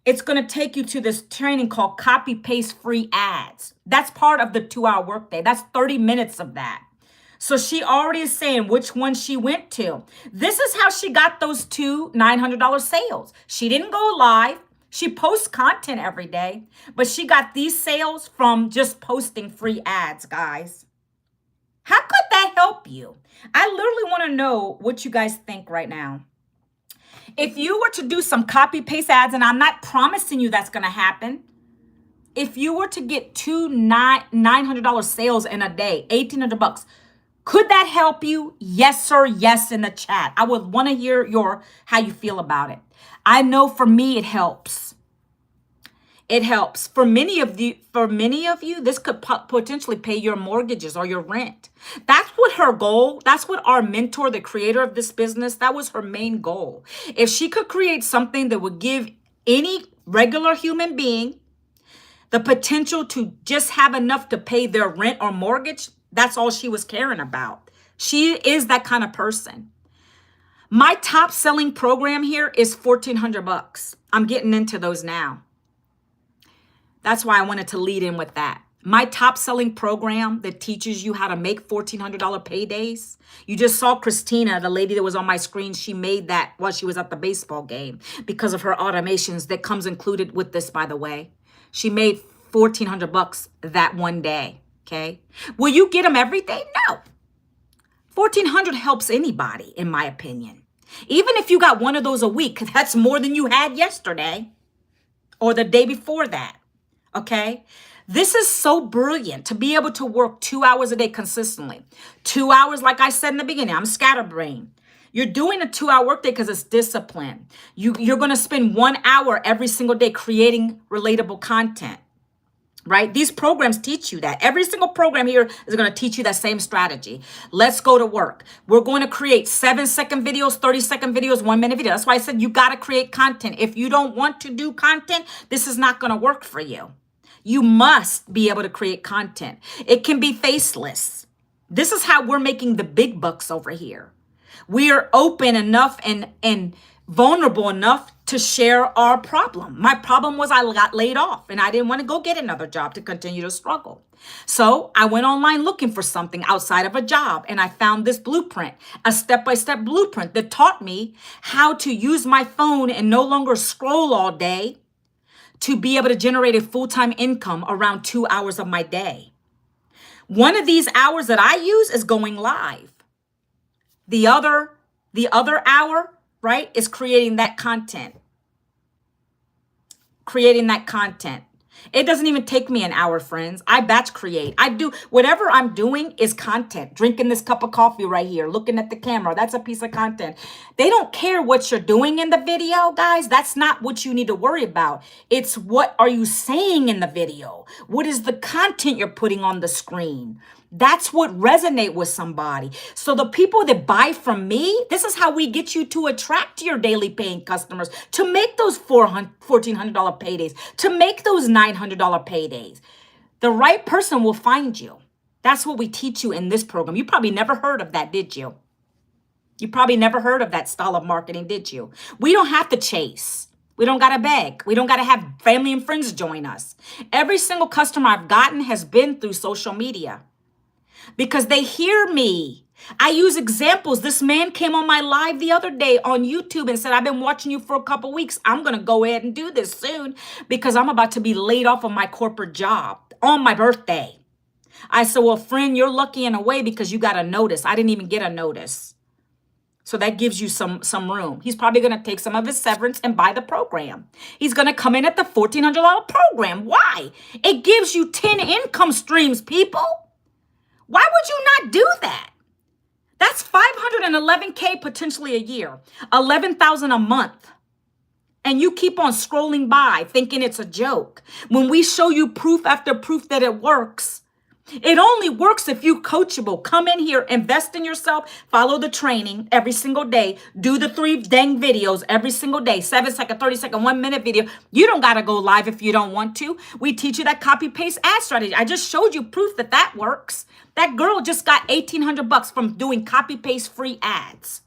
It's going to take you to this training called copy paste free ads. That's part of the 2-hour workday. That's 30 minutes of that. So she already is saying which one she went to. This is how she got those 2 $900 sales. She didn't go live. She posts content every day, but she got these sales from just posting free ads, guys. How could that help you? I literally want to know what you guys think right now. If you were to do some copy paste ads, and I'm not promising you that's going to happen, if you were to get 2 $900 sales in a day, $1,800, could that help you? Yes, sir. Yes, in the chat. I would want to hear how you feel about it. I know for me, it helps. It helps. For many of you, this could potentially pay your mortgages or your rent. That's what her goal, that's what our mentor, the creator of this business, that was her main goal. If she could create something that would give any regular human being the potential to just have enough to pay their rent or mortgage, that's all she was caring about. She is that kind of person. My top selling program here is $1,400. I'm getting into those now. That's why I wanted to lead in with that. My top selling program that teaches you how to make $1,400 paydays. You just saw Christina, the lady that was on my screen. She made that while she was at the baseball game because of her automations that comes included with this, by the way. She made $1,400 that one day. Okay. Will you get them every day? No. $1,400 helps anybody, in my opinion. Even if you got one of those a week, that's more than you had yesterday or the day before that. Okay. This is so brilliant to be able to work 2 hours a day consistently. 2 hours, like I said in the beginning, I'm scatterbrained. You're doing a 2-hour workday because it's discipline. You're going to spend 1 hour every single day creating relatable content, right? These programs teach you that. Every single program here is going to teach you that same strategy. Let's go to work. We're going to create 7-second videos, 30-second videos, 1-minute videos. That's why I said you got to create content. If you don't want to do content, this is not going to work for you. You must be able to create content. It can be faceless. This is how we're making the big bucks over here. We are open enough and vulnerable enough to share our problem. My problem was I got laid off and I didn't want to go get another job to continue to struggle. So I went online looking for something outside of a job, and I found this blueprint, a step-by-step blueprint that taught me how to use my phone and no longer scroll all day to be able to generate a full-time income around 2 hours of my day. One of these hours that I use is going live. The other hour, right, is creating that content. It doesn't even take me an hour, friends. I batch create. I do whatever I'm doing is content. Drinking this cup of coffee right here, looking at the camera, that's a piece of content. They don't care what you're doing in the video, guys. That's not what you need to worry about. It's what are you saying in the video? What is the content you're putting on the screen? That's what resonate with somebody. So the people that buy from me, this is how we get you to attract your daily paying customers, to make those $1,400 paydays, to make those $900 paydays. The right person will find you. That's what we teach you in this program. You probably never heard of that, did you? You probably never heard of that style of marketing, did you? We don't have to chase. We don't got to beg. We don't got to have family and friends join us. Every single customer I've gotten has been through social media, because they hear me. I use examples. This man came on my live the other day on YouTube and said, I've been watching you for a couple weeks. I'm going to go ahead and do this soon because I'm about to be laid off of my corporate job on my birthday. I said, well, friend, you're lucky in a way because you got a notice. I didn't even get a notice. So that gives you some room. He's probably going to take some of his severance and buy the program. He's going to come in at the $1,400 program. Why? It gives you 10 income streams, people. Why would you not do that? That's $511K potentially a year, $11,000 a month. And you keep on scrolling by thinking it's a joke. When we show you proof after proof that it works, it only works if you're coachable. Come in here, invest in yourself, follow the training every single day, do the 3 dang videos every single day, 7-second, 30-second, 1-minute video. You don't got to go live if you don't want to. We teach you that copy paste ad strategy. I just showed you proof that that works. That girl just got $1,800 from doing copy paste free ads.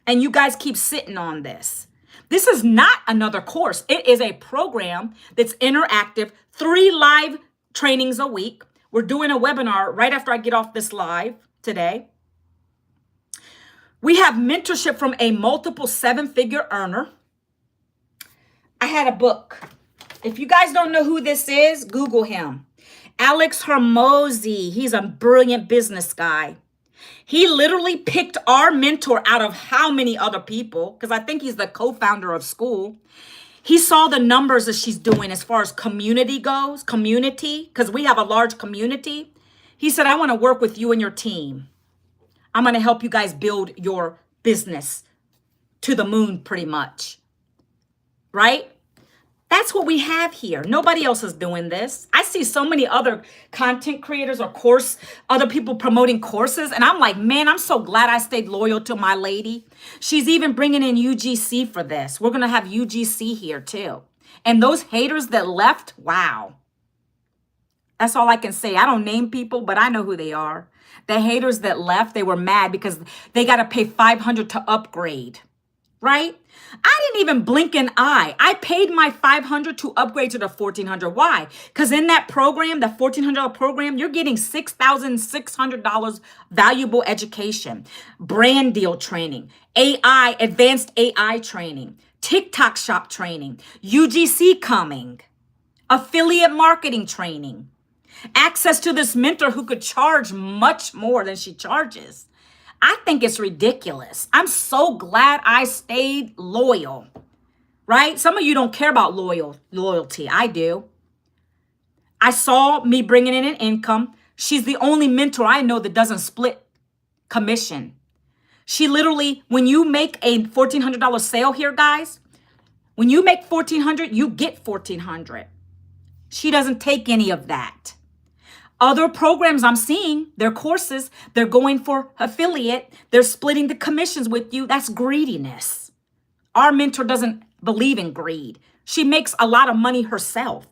And you guys keep sitting on this. This is not another course. It is a program that's interactive, 3 live trainings a week. We're doing a webinar right after I get off this live today. We have mentorship from a multiple 7-figure earner. I had a book. If you guys don't know who this is, Google him. Alex Hormozi. He's a brilliant business guy. He literally picked our mentor out of how many other people, because I think he's the co-founder of school. He saw the numbers that she's doing as far as community goes, because we have a large community. He said, I want to work with you and your team. I'm going to help you guys build your business to the moon pretty much. Right? That's what we have here. Nobody else is doing this. I see so many other content creators or other people promoting courses. And I'm like, man, I'm so glad I stayed loyal to my lady. She's even bringing in UGC for this. We're going to have UGC here too. And those haters that left, wow. That's all I can say. I don't name people, but I know who they are. The haters that left, they were mad because they got to pay $500 to upgrade. Right? I didn't even blink an eye. I paid my $500 to upgrade to the $1,400. Why? Because in that program, the $1,400 program, you're getting $6,600 valuable education, brand deal training, AI, advanced AI training, TikTok shop training, UGC coming, affiliate marketing training, access to this mentor who could charge much more than she charges. I think it's ridiculous. I'm so glad I stayed loyal, right? Some of you don't care about loyalty. I do. I saw me bringing in an income. She's the only mentor I know that doesn't split commission. She literally, when you make a $1,400 sale here, guys, when you make $1,400, you get $1,400. She doesn't take any of that. Other programs I'm seeing, their courses, they're going for affiliate. They're splitting the commissions with you. That's greediness. Our mentor doesn't believe in greed. She makes a lot of money herself.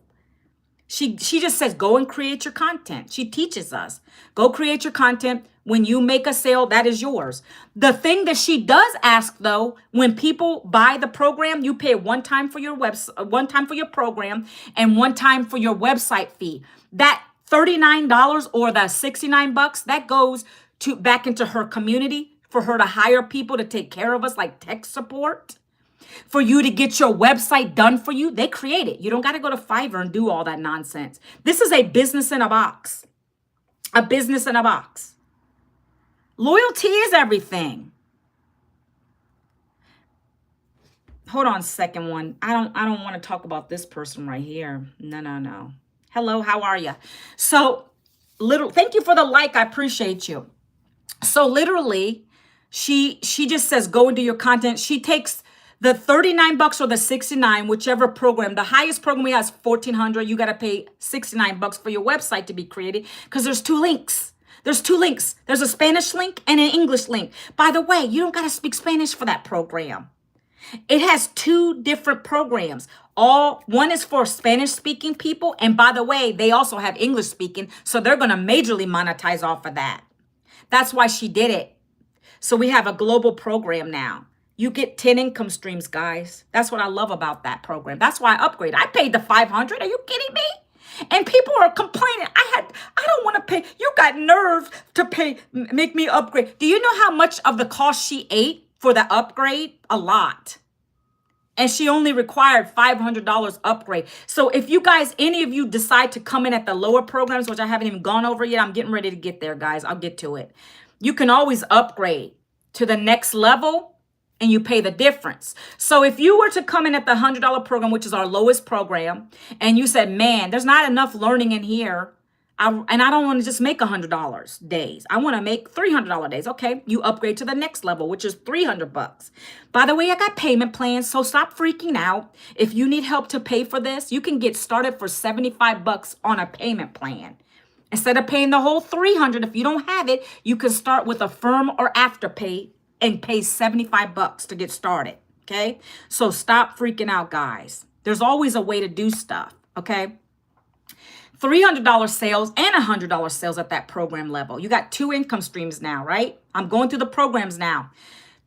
She just says, go and create your content. She teaches us. Go create your content. When you make a sale, that is yours. The thing that she does ask though, when people buy the program, you pay one time for your one time for your program and one time for your website fee. That $39 or the $69, that goes to back into her community for her to hire people to take care of us, like tech support. For you to get your website done for you, they create it. You don't got to go to Fiverr and do all that nonsense. This is a business in a box. A business in a box. Loyalty is everything. Hold on a second one. I don't want to talk about this person right here. No. Hello, how are you? So, thank you for the like. I appreciate you. So literally, she just says, go into your content. She takes the $39 or the $69, whichever program. The highest program we have is $1,400. You got to pay $69 for your website to be created because there's two links. There's two links. There's a Spanish link and an English link. By the way, you don't got to speak Spanish for that program. It has two different programs. One is for Spanish speaking people. And by the way, they also have English speaking. So they're going to majorly monetize off of that. That's why she did it. So we have a global program now. You get 10 income streams, guys. That's what I love about that program. That's why I upgraded. I paid the $500. Are you kidding me? And people are complaining. I don't want to pay. You got nerve to pay, make me upgrade. Do you know how much of the cost she ate for the upgrade? A lot. And she only required $500 upgrade. So if you guys, any of you decide to come in at the lower programs, which I haven't even gone over yet, I'm getting ready to get there, guys. I'll get to it. You can always upgrade to the next level and you pay the difference. So if you were to come in at the $100 program, which is our lowest program, and you said, man, there's not enough learning in here, and I don't want to just make $100 days. I want to make $300 days. Okay, you upgrade to the next level, which is $300. By the way, I got payment plans, so stop freaking out. If you need help to pay for this, you can get started for $75 on a payment plan. Instead of paying the whole $300, if you don't have it, you can start with a firm or afterpay and pay $75 to get started. Okay, so stop freaking out, guys. There's always a way to do stuff. Okay. $300 sales and $100 sales at that program level. You got two income streams now, right? I'm going through the programs now.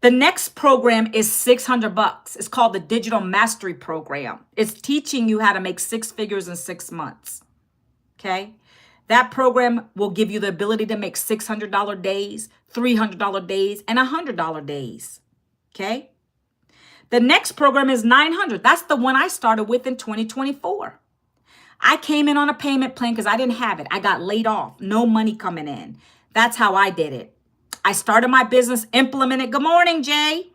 The next program is $600. It's called the Digital Mastery Program. It's teaching you how to make six figures in 6 months. Okay. That program will give you the ability to make $600 days, $300 days, and $100 days. Okay. The next program is $900. That's the one I started with in 2024. I came in on a payment plan because I didn't have it. I got laid off. No money coming in. That's how I did it. I started my business, implemented. Good morning, Jay.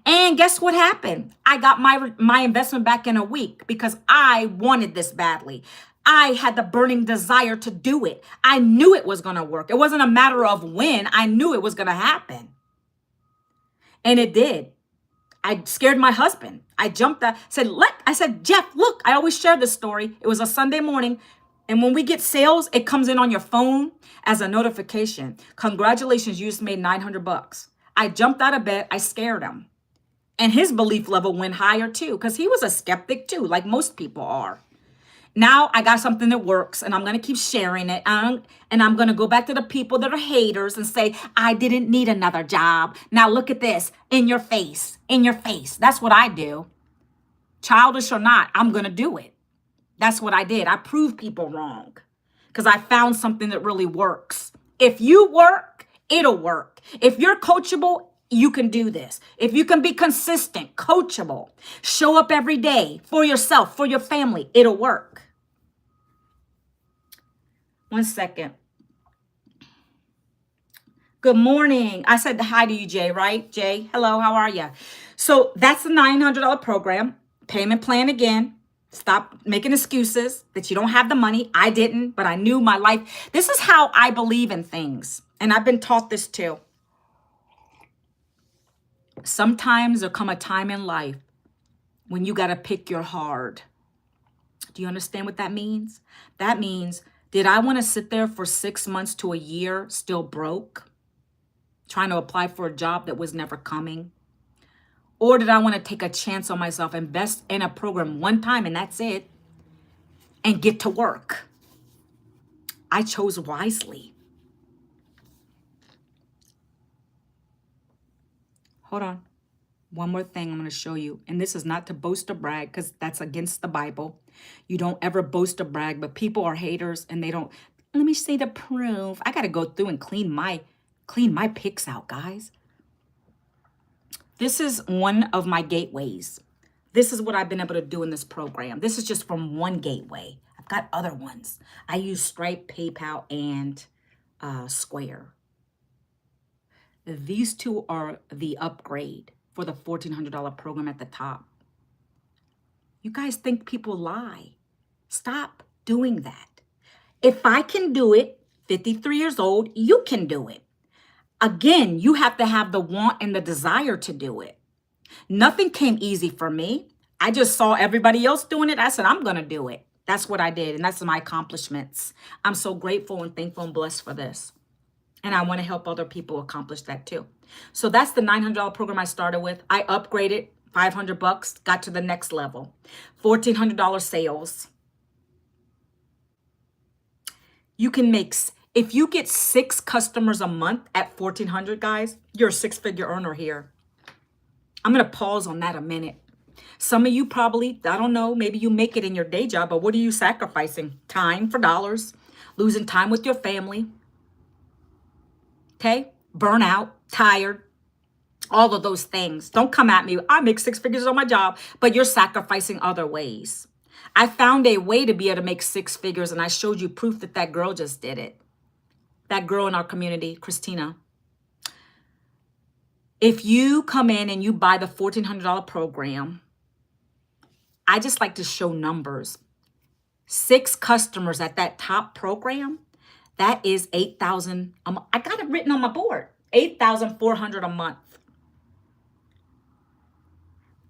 And guess what happened? I got my investment back in a week because I wanted this badly. I had the burning desire to do it. I knew it was going to work. It wasn't a matter of when. I knew it was going to happen. And it did. I scared my husband. I jumped up, I said, Jeff, look, I always share this story. It was a Sunday morning. And when we get sales, it comes in on your phone as a notification. Congratulations, you just made $900. I jumped out of bed. I scared him. And his belief level went higher too, because he was a skeptic too, like most people are. Now I got something that works and I'm going to keep sharing it. And I'm going to go back to the people that are haters and say, I didn't need another job. Now look at this in your face, in your face. That's what I do. Childish or not, I'm going to do it. That's what I did. I proved people wrong because I found something that really works. If you work, it'll work. If you're coachable, you can do this. If you can be consistent, coachable, show up every day for yourself, for your family, it'll work. 1 second. Good morning. I said hi to you, Jay, right? Jay, hello, how are you? So that's the $900 program. Payment plan again. Stop making excuses that you don't have the money. I didn't, but I knew my life. This is how I believe in things. And I've been taught this too. Sometimes there'll come a time in life when you got to pick your hard. Do you understand what that means? That means, did I want to sit there for 6 months to a year still broke, trying to apply for a job that was never coming? Or did I want to take a chance on myself, invest in a program one time and that's it, and get to work. I chose wisely. Hold on. One more thing I'm going to show you. And this is not to boast or brag because that's against the Bible. You don't ever boast or brag, but people are haters and they don't. Let me see the proof. I got to go through and clean my pics out, guys. This is one of my gateways. This is what I've been able to do in this program. This is just from one gateway. I've got other ones. I use Stripe, PayPal, and Square. These two are the upgrade for the $1,400 program at the top. You guys think people lie. Stop doing that. If I can do it, 53 years old, you can do it. Again, you have to have the want and the desire to do it. Nothing came easy for me. I just saw everybody else doing it. I said, I'm going to do it. That's what I did. And that's my accomplishments. I'm so grateful and thankful and blessed for this. And I want to help other people accomplish that too. So that's the $900 program I started with. I upgraded $500, got to the next level. $1,400 sales. You can make, if you get 6 customers a month at $1,400, guys, you're a 6-figure earner here. I'm going to pause on that a minute. Some of you probably, I don't know, maybe you make it in your day job, but what are you sacrificing? Time for dollars, losing time with your family. Okay? Burnout, tired, all of those things. Don't come at me. I make 6 figures on my job, but you're sacrificing other ways. I found a way to be able to make 6 figures, and I showed you proof that that girl just did it. That girl in our community, Christina. If you come in and you buy the $1,400 program, I just like to show numbers. 6 customers at that top program, that is $8,000. I got it written on my board. $8,400 a month.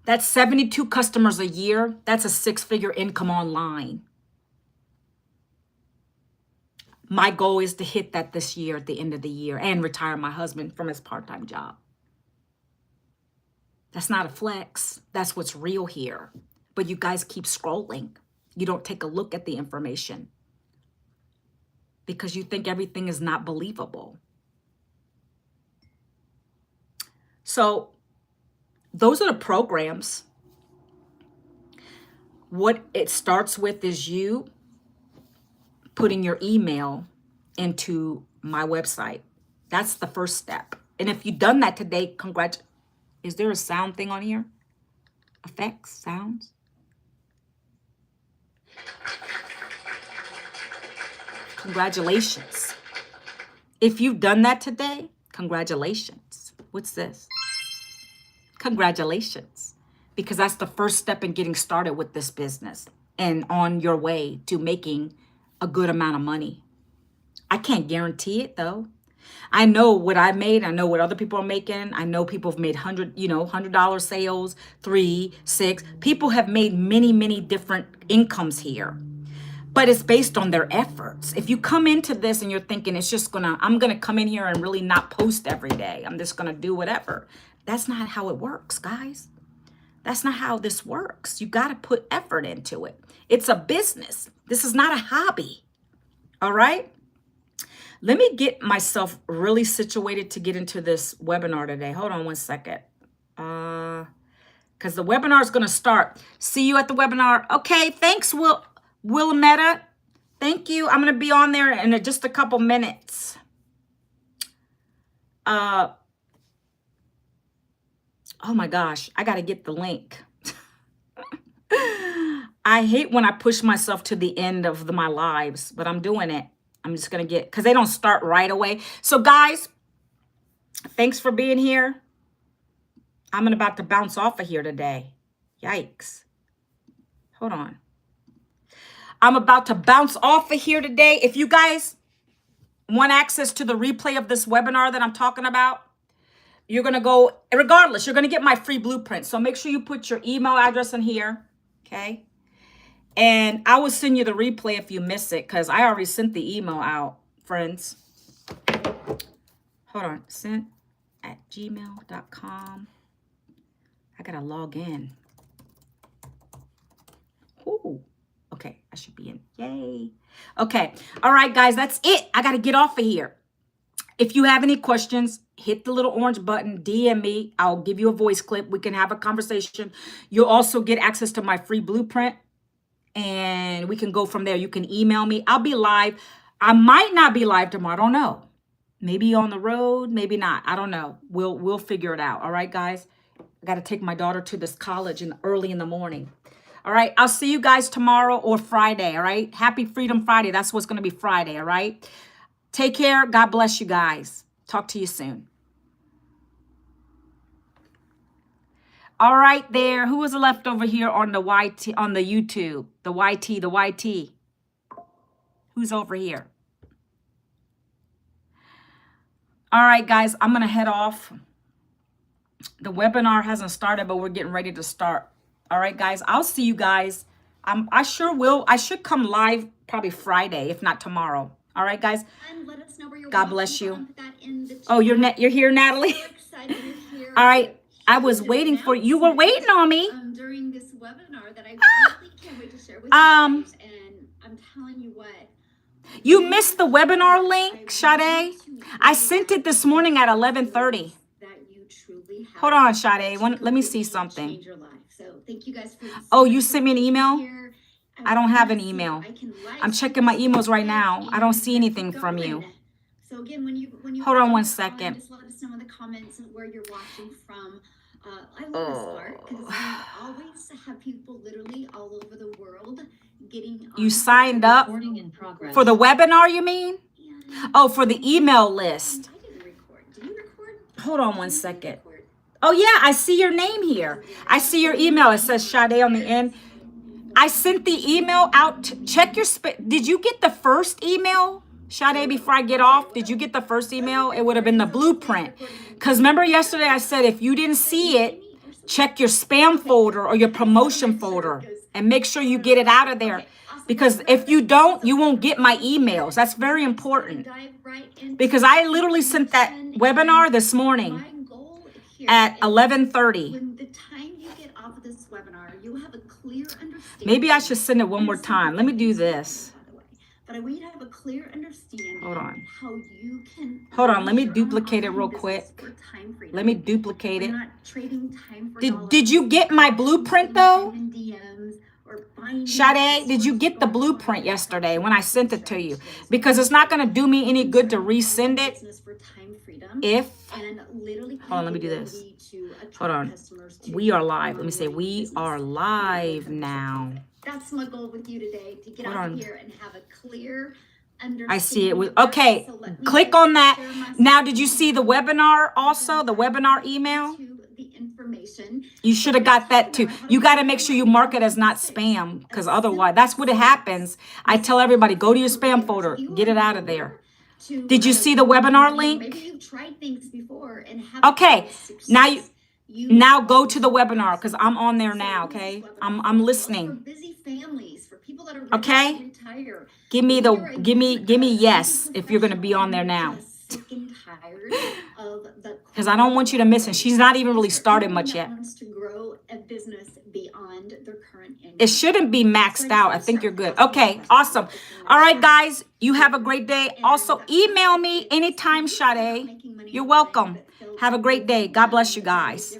That's 72 customers a year. That's a 6-figure income online. My goal is to hit that this year at the end of the year and retire my husband from his part-time job. That's not a flex. That's what's real here. But you guys keep scrolling. You don't take a look at the information because you think everything is not believable. So those are the programs. What it starts with is you putting your email into my website. That's the first step. And if you've done that today, is there a sound thing on here? Effects, sounds? Congratulations. If you've done that today, congratulations. What's this? Congratulations. Because that's the first step in getting started with this business and on your way to making a good amount of money. I can't guarantee it though. I know what I made. I know what other people are making. I know people have made $100 sales, 3, 6. People have made many, many different incomes here. But it's based on their efforts. If you come into this and you're thinking I'm gonna come in here and really not post every day. I'm just gonna do whatever. That's not how it works, guys. That's not how this works. You gotta put effort into it. It's a business. This is not a hobby. All right? Let me get myself really situated to get into this webinar today. Hold on one second. Because the webinar is gonna start. See you at the webinar. Okay, thanks, Willametta. Thank you. I'm going to be on there in just a couple minutes. Oh my gosh. I got to get the link. I hate when I push myself to the end of my lives, but I'm doing it. I'm just going to because they don't start right away. So guys, thanks for being here. I'm about to bounce off of here today. Yikes. Hold on. I'm about to bounce off of here today. If you guys want access to the replay of this webinar that I'm talking about, you're going to go, regardless, you're going to get my free blueprint. So make sure you put your email address in here, okay? And I will send you the replay if you miss it because I already sent the email out, friends. Hold on, sent@gmail.com. I got to log in. Ooh. Okay, I should be in. Yay. Okay. All right, guys, that's it. I got to get off of here. If you have any questions, hit the little orange button, DM me. I'll give you a voice clip. We can have a conversation. You'll also get access to my free blueprint, and we can go from there. You can email me. I'll be live. I might not be live tomorrow. I don't know. Maybe on the road, maybe not. I don't know. We'll figure it out. All right, guys. I got to take my daughter to this college early in the morning. All right. I'll see you guys tomorrow or Friday. All right. Happy Freedom Friday. That's what's going to be Friday. All right. Take care. God bless you guys. Talk to you soon. All right there. Who was left over here on the YT, on the YouTube? The YT. Who's over here? All right, guys. I'm going to head off. The webinar hasn't started, but we're getting ready to start. All right, guys. I'll see you guys. I sure will. I should come live probably Friday, if not tomorrow. All right, guys. And let us know where you're God bless you. Oh, you're here, Natalie. All right. I was waiting for you. You were waiting on me. During this webinar that I really can't wait to share with you guys. And I'm telling you what. You missed the webinar link, Sade. I sent it this morning at 11:30. Hold on, Sade. Let me see something. So thank you guys for oh, you sent me an email? I don't have an email. I'm checking my emails right now. I don't see anything from you. So again, when you hold on one second. Just let us know in the comments where you're watching from. I love this part because we always have people literally all over the world getting. You signed up for the webinar, you mean? Yeah. Oh, for the email list. I didn't record. Did you record? Hold on one second. Oh yeah, I see your name here. I see your email. It says Sade on the end. I sent the email out. Check your did you get the first email, Sade, before I get off? Did you get the first email? It would have been the blueprint. Because remember yesterday I said if you didn't see it, check your spam folder or your promotion folder and make sure you get it out of there. Because if you don't, you won't get my emails. That's very important. Because I literally sent that webinar this morning at 11:30. When the time you get off of this webinar, you have a clear understanding. Maybe I should send it one more time. Let me do this. But I want you to have a clear understanding. Hold on. How you can. Hold on. Let me duplicate it real quick. Let me duplicate it. Not trading time for did you get my blueprint though? Sade, did you get the blueprint yesterday when I sent it to you? Because it's not going to do me any good to resend it. If, hold on, let me do this. Hold on. We are live. Let me say we are live now. That's my goal with you today, to get out here and have a clear understanding. I see it. Okay, click on that. Now, did you see the webinar also? The webinar email? You should have got that too. You got to make sure you mark it as not spam, because otherwise, that's what it happens. I tell everybody, go to your spam folder, get it out of there. Did you see the webinar link? Maybe you've tried things before and have. Okay, now go to the webinar because I'm on there now. Okay, I'm listening. Okay, give me yes if you're gonna be on there now. Because I don't want you to miss it. She's not even really started much yet. It shouldn't be maxed out. I think you're good. Okay, awesome. All right, guys, you have a great day. Also, email me anytime, Sade. You're welcome. Have a great day. God bless you guys.